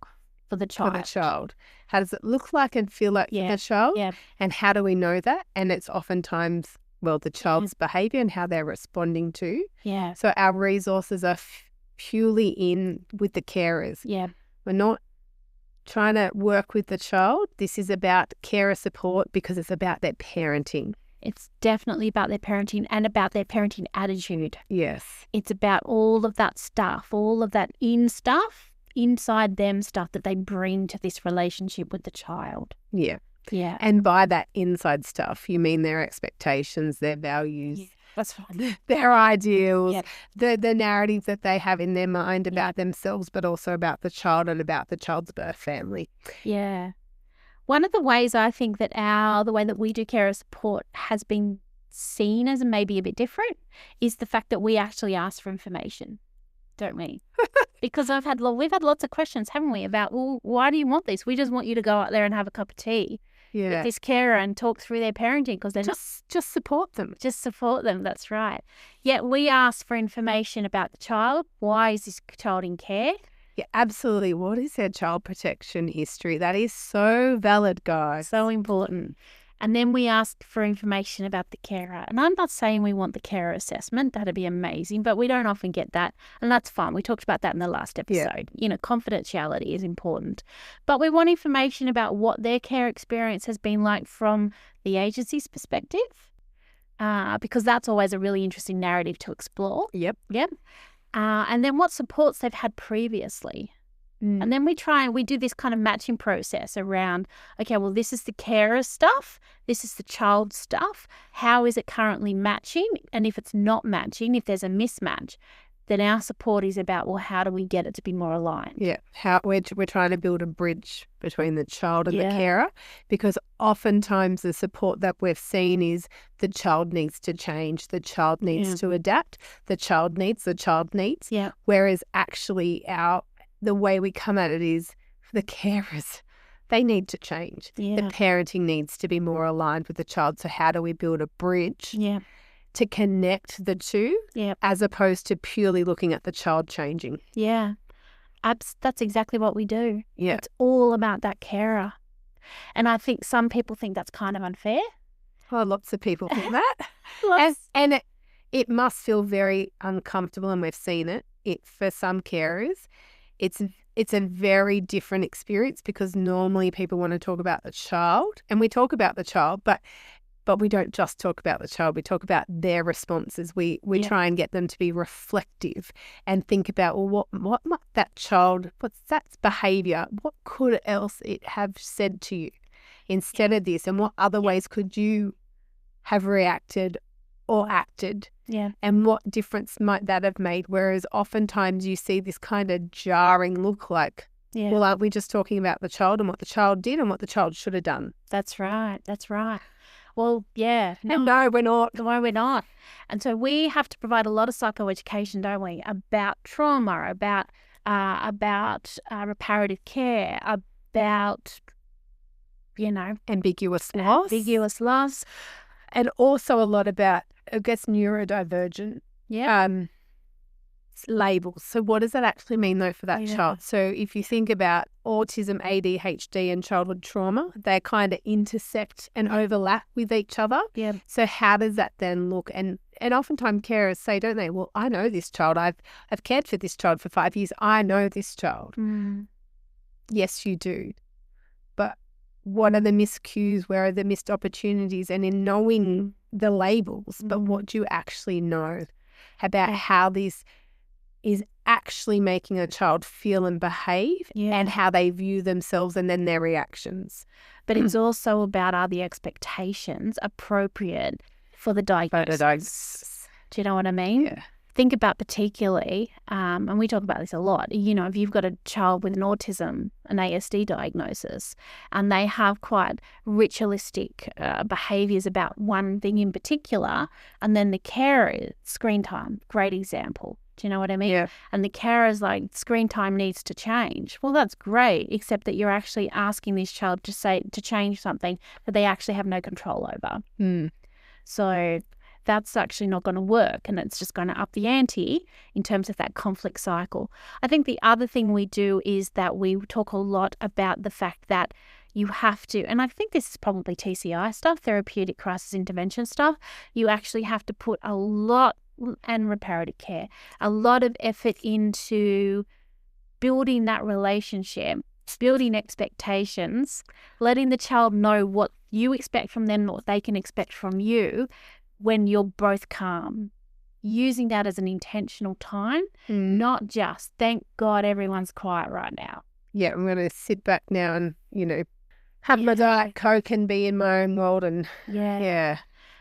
for the child. How does it look like and feel like for the child? Yeah. And how do we know that? And it's oftentimes, the child's behaviour and how they're responding to. Yeah. So our resources are purely in with the carers. Yeah. We're not trying to work with the child. This is about carer support because it's about their parenting. It's definitely about their parenting and about their parenting attitude. Yes. It's about all of that stuff, all of that inside them stuff that they bring to this relationship with the child. Yeah. Yeah. And by that inside stuff, you mean their expectations, their values, That's fine. Their ideals, the narrative that they have in their mind about themselves, but also about the child and about the child's birth family. Yeah. One of the ways I think that the way that we do carer support has been seen as maybe a bit different is the fact that we actually ask for information, don't we? Because we've had lots of questions, haven't we, about, well, why do you want this? We just want you to go out there and have a cup of tea with this carer and talk through their parenting because they're just support them. Just support them, that's right. Yet we ask for information about the child. Why is this child in care? Yeah, absolutely. What is their child protection history? That is so valid, guys. So important. And then we ask for information about the carer. And I'm not saying we want the carer assessment. That'd be amazing, but we don't often get that. And that's fine. We talked about that in the last episode. Confidentiality is important. But we want information about what their care experience has been like from the agency's perspective, because that's always a really interesting narrative to explore. Yep. And then what supports they've had previously. And then we do this kind of matching process around, okay, well, this is the carer stuff. This is the child stuff. How is it currently matching? And if it's not matching, if there's a mismatch, then our support is about, well, how do we get it to be more aligned? Yeah, how we're trying to build a bridge between the child and the carer, because oftentimes the support that we've seen is the child needs to change, the child needs to adapt, the child needs. Yeah. Whereas actually the way we come at it is the carers, they need to change. Yeah. The parenting needs to be more aligned with the child. So how do we build a bridge to connect the two as opposed to purely looking at the child changing? Yeah, that's exactly what we do. Yeah. It's all about that carer. And I think some people think that's kind of unfair. Well, lots of people think that. And it must feel very uncomfortable, and we've seen it. For some carers, it's a very different experience because normally people want to talk about the child, and we talk about the child, but we don't just talk about the child. We talk about their responses. We try and get them to be reflective and think about, well, what might that child, what's that behaviour? What could else it have said to you instead of this? And what other ways could you have reacted or acted? Yeah. And what difference might that have made? Whereas oftentimes you see this kind of jarring look like, well, aren't we just talking about the child and what the child did and what the child should have done? That's right. Well, yeah. No, we're not. No, we're not. And so we have to provide a lot of psychoeducation, don't we, about trauma, about reparative care, about, ambiguous loss. And also a lot about, I guess, neurodivergent labels. So what does that actually mean, though, for that child? So if you think about autism, ADHD and childhood trauma, they kind of intersect and overlap with each other. Yeah. So how does that then look? And oftentimes carers say, don't they, well, I know this child. I've cared for this child for 5 years. I know this child. Yes, you do. But what are the miscues? Where are the missed opportunities? And in knowing the labels, but what do you actually know about how this is actually making a child feel and behave and how they view themselves and then their reactions? But it's also about, are the expectations appropriate for the diagnosis? Do you know what I mean? Yeah. Think about particularly, and we talk about this a lot, if you've got a child with an autism, an ASD diagnosis, and they have quite ritualistic behaviours about one thing in particular, and then the carer, screen time, great example. Do you know what I mean? Yeah. And the carer's like, screen time needs to change. Well, that's great, except that you're actually asking this child to change something that they actually have no control over. So that's actually not going to work, and it's just going to up the ante in terms of that conflict cycle. I think the other thing we do is that we talk a lot about the fact that you have to, and I think this is probably TCI stuff, therapeutic crisis intervention stuff, you actually have to put a lot, and reparative care, a lot of effort into building that relationship, building expectations, letting the child know what you expect from them, what they can expect from you when you're both calm. Using that as an intentional time, not just, thank God everyone's quiet right now. Yeah, I'm going to sit back now and, have my Diet Coke and be in my own world and,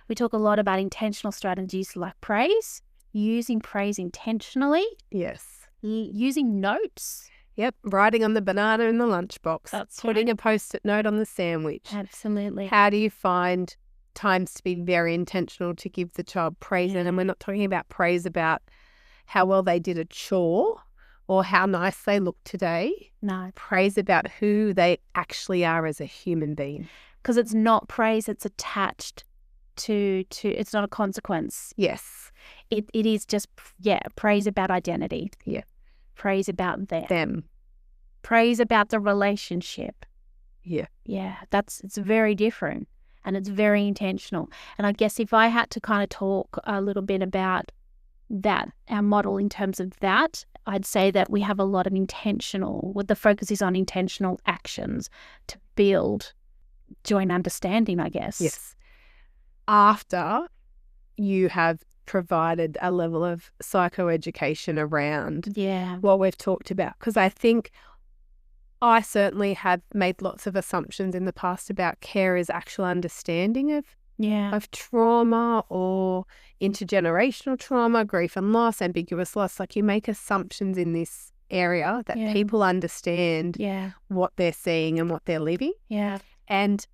We talk a lot about intentional strategies like praise, using praise intentionally. Yes. Using notes. Yep, writing on the banana in the lunchbox. That's putting right. a Post-it note on the sandwich. Absolutely. How do you find times to be very intentional to give the child praise? And we're not talking about praise about how well they did a chore or how nice they look today. No. Praise about who they actually are as a human being. Because it's not praise, it's attached to it's not a consequence. Yes. It is just, praise about identity. Yeah. Praise about them. Praise about the relationship. Yeah. Yeah, it's very different and it's very intentional. And I guess if I had to kind of talk a little bit about that, our model in terms of that, I'd say that we have a lot of the focus is on intentional actions to build joint understanding, I guess. Yes. After you have provided a level of psychoeducation around what we've talked about. Because I think I certainly have made lots of assumptions in the past about carers' actual understanding of trauma or intergenerational trauma, grief and loss, ambiguous loss. Like, you make assumptions in this area that people understand what they're seeing and what they're living. Yeah. And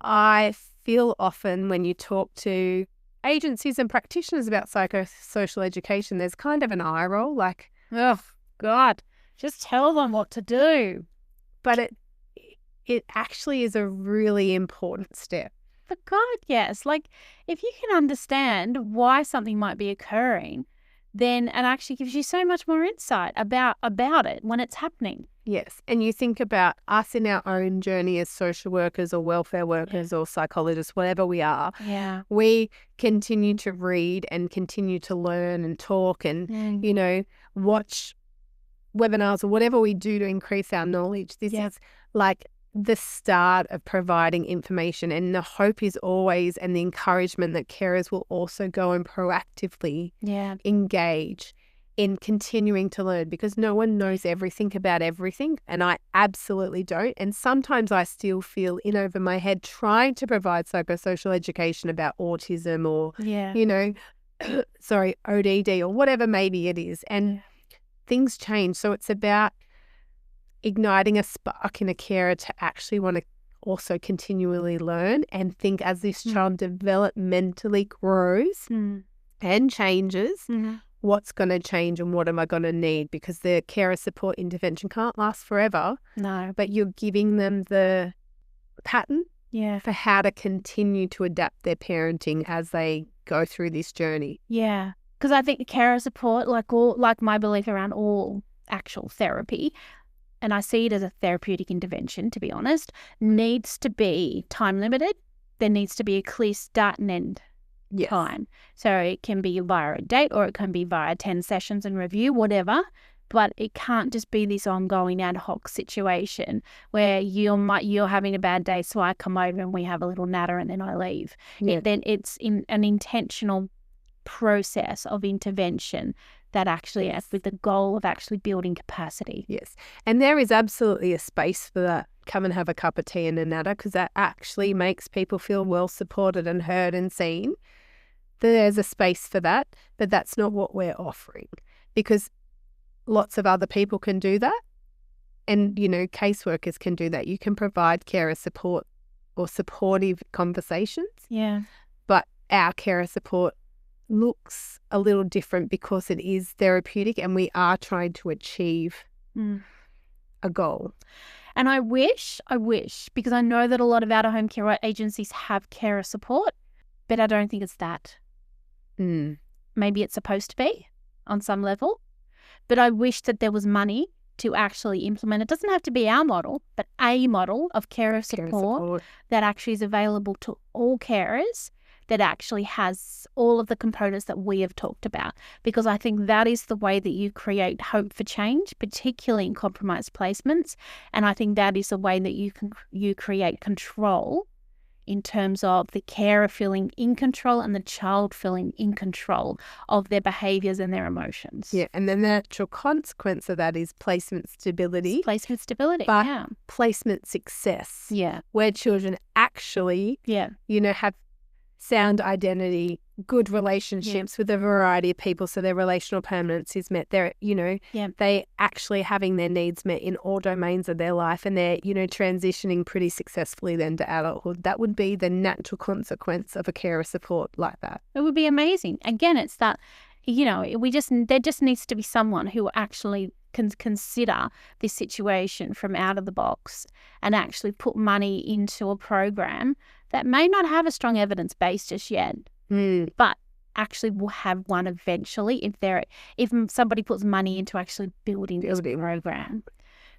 I feel often when you talk to agencies and practitioners about psychosocial education, there's kind of an eye roll, like, oh, God, just tell them what to do. But it actually is a really important step. For God, yes. Like, if you can understand why something might be occurring, then it actually gives you so much more insight about it when it's happening. Yes. And you think about us in our own journey as social workers or welfare workers or psychologists, whatever we are. Yeah. We continue to read and continue to learn and talk and, watch webinars or whatever we do to increase our knowledge. This is like the start of providing information, and the hope is always, and the encouragement that carers will also go and proactively engage in continuing to learn, because no one knows everything about everything, and I absolutely don't. And sometimes I still feel in over my head trying to provide psychosocial education about autism or, ODD or whatever maybe it is. And things change. So it's about igniting a spark in a carer to actually want to also continually learn and think as this child developmentally grows and changes, what's going to change and what am I going to need? Because the carer support intervention can't last forever. No. But you're giving them the pattern for how to continue to adapt their parenting as they go through this journey. Yeah. Because I think carer support, like my belief around all actual therapy, and I see it as a therapeutic intervention, to be honest, needs to be time limited. There needs to be a clear start and end time. So it can be via a date or it can be via 10 sessions and review, whatever. But it can't just be this ongoing ad hoc situation where you're having a bad day, so I come over and we have a little natter and then I leave. Then it's in an intentional process of intervention that actually has with the goal of actually building capacity. Yes. And there is absolutely a space for that. Come and have a cup of tea and a natter, because that actually makes people feel well supported and heard and seen. There's a space for that, but that's not what we're offering, because lots of other people can do that. And, caseworkers can do that. You can provide carer support or supportive conversations. Yeah. But our carer support looks a little different because it is therapeutic and we are trying to achieve a goal. And I wish, because I know that a lot of out-of-home care agencies have carer support, but I don't think it's that. Maybe it's supposed to be on some level, but I wish that there was money to actually implement. It doesn't have to be our model, but a model of carer support that actually is available to all carers, that actually has all of the components that we have talked about, because I think that is the way that you create hope for change, particularly in compromised placements. And I think that is the way that you create control in terms of the carer feeling in control and the child feeling in control of their behaviours and their emotions. Yeah, and the natural consequence of that is placement stability. But placement success. Yeah. Where children actually, have sound identity, good relationships with a variety of people, so their relational permanence is met. They're, they actually having their needs met in all domains of their life, and they're, transitioning pretty successfully then to adulthood. That would be the natural consequence of a carer support like that. It would be amazing. Again, it's that, there just needs to be someone who actually can consider this situation from out of the box and actually put money into a program that may not have a strong evidence base just yet, but actually will have one eventually if somebody puts money into actually building this program,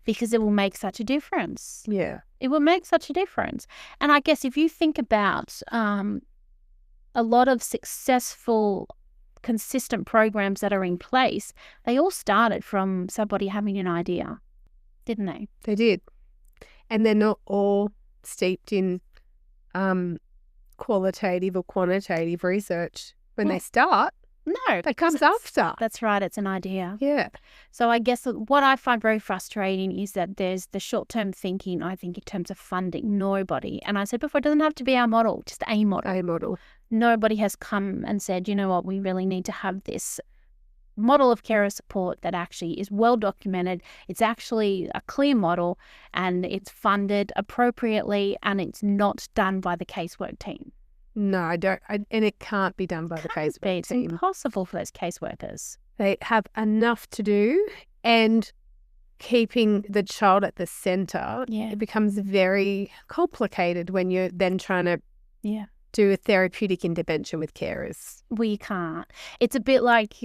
because it will make such a difference. Yeah. It will make such a difference. And I guess if you think about a lot of successful, consistent programs that are in place, they all started from somebody having an idea, didn't they? They did. And they're not all steeped in qualitative or quantitative research when they start. No. That comes after. That's right. It's an idea. Yeah. So I guess what I find very frustrating is that there's the short-term thinking, I think, in terms of funding. Nobody, and I said before, it doesn't have to be our model, just a model. A model. Nobody has come and said, you know what, we really need to have this model of carer support that actually is well documented. It's actually a clear model, and it's funded appropriately, and it's not done by the casework team. No, I don't. And it can't be done by the casework team. It's impossible for those caseworkers. They have enough to do, and keeping the child at the centre, it becomes very complicated when you're then trying to do a therapeutic intervention with carers. We can't. It's a bit like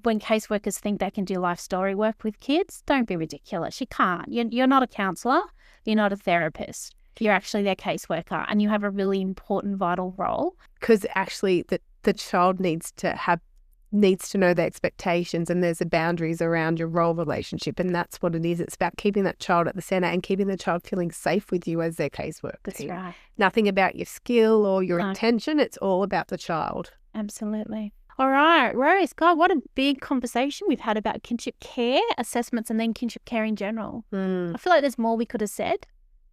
when caseworkers think they can do life story work with kids. Don't be ridiculous. You can't. You're not a counsellor. You're not a therapist. You're actually their caseworker, and you have a really important, vital role. Because actually the child needs to know the expectations, and there's the boundaries around your role relationship, and that's what it is. It's about keeping that child at the centre and keeping the child feeling safe with you as their caseworker. That's right. Nothing about your skill or your intention. It's all about the child. Absolutely. All right, Rose, God, what a big conversation we've had about kinship care, assessments, and then kinship care in general. I feel like there's more we could have said.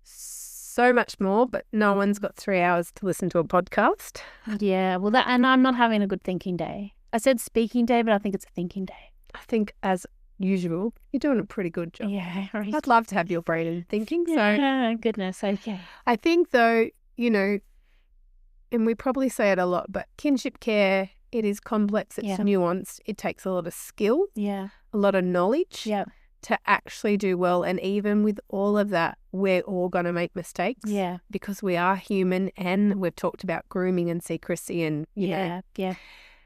So much more, but no one's got 3 hours to listen to a podcast. Yeah, well, and I'm not having a good thinking day. I said speaking day, but I think it's a thinking day. I think, as usual, you're doing a pretty good job. Yeah. I'd love to have your brain in thinking. Yeah, goodness, okay. I think, though, and we probably say it a lot, but kinship care, it is complex, it's nuanced, it takes a lot of skill, a lot of knowledge to actually do well. And even with all of that, we're all going to make mistakes because we are human, and we've talked about grooming and secrecy and, you know,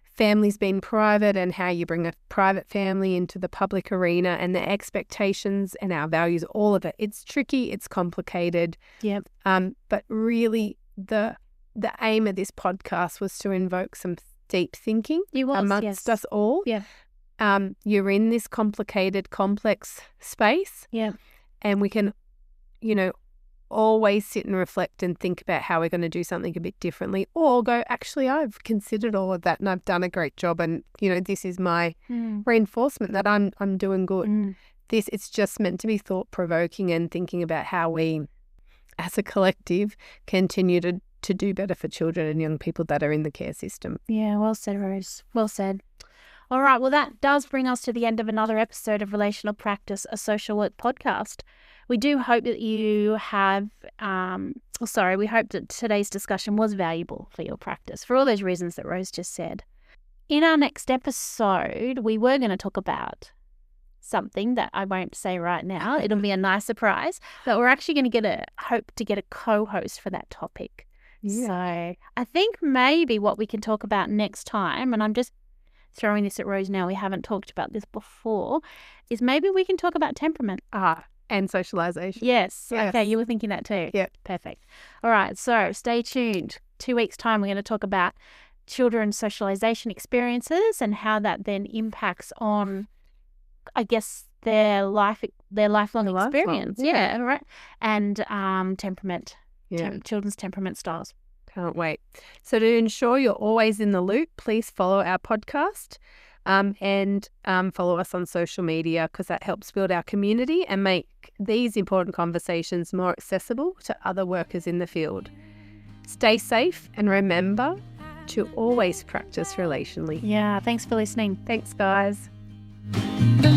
families being private and how you bring a private family into the public arena and the expectations and our values, all of it. It's tricky, it's complicated. But really the aim of this podcast was to invoke some deep thinking amongst us all. You're in this complicated, complex space. And we can, always sit and reflect and think about how we're going to do something a bit differently, or go, actually, I've considered all of that and I've done a great job, and this is my reinforcement that I'm doing good. It's just meant to be thought-provoking and thinking about how we as a collective continue to do better for children and young people that are in the care system. Yeah, well said, Rose. Well said. All right, well, that does bring us to the end of another episode of Relational Practice, a social work podcast. We do hope that you have, we hope that today's discussion was valuable for your practice for all those reasons that Rose just said. In our next episode, we were going to talk about something that I won't say right now. It'll be a nice surprise, but we're actually going to hope to get a co-host for that topic. So I think maybe what we can talk about next time, and I'm just throwing this at Rose now, we haven't talked about this before, is maybe we can talk about temperament. And socialisation. Yes. Okay, you were thinking that too. Yeah. Perfect. All right, so stay tuned. 2 weeks' time, we're going to talk about children's socialisation experiences and how that then impacts on, I guess, their lifelong experience. Yeah, right. And temperament. Children's temperament styles. Can't wait. So to ensure you're always in the loop, please follow our podcast and follow us on social media, because that helps build our community and make these important conversations more accessible to other workers in the field. Stay safe, and remember, to always practice relationally. Yeah, thanks for listening. Thanks, guys. The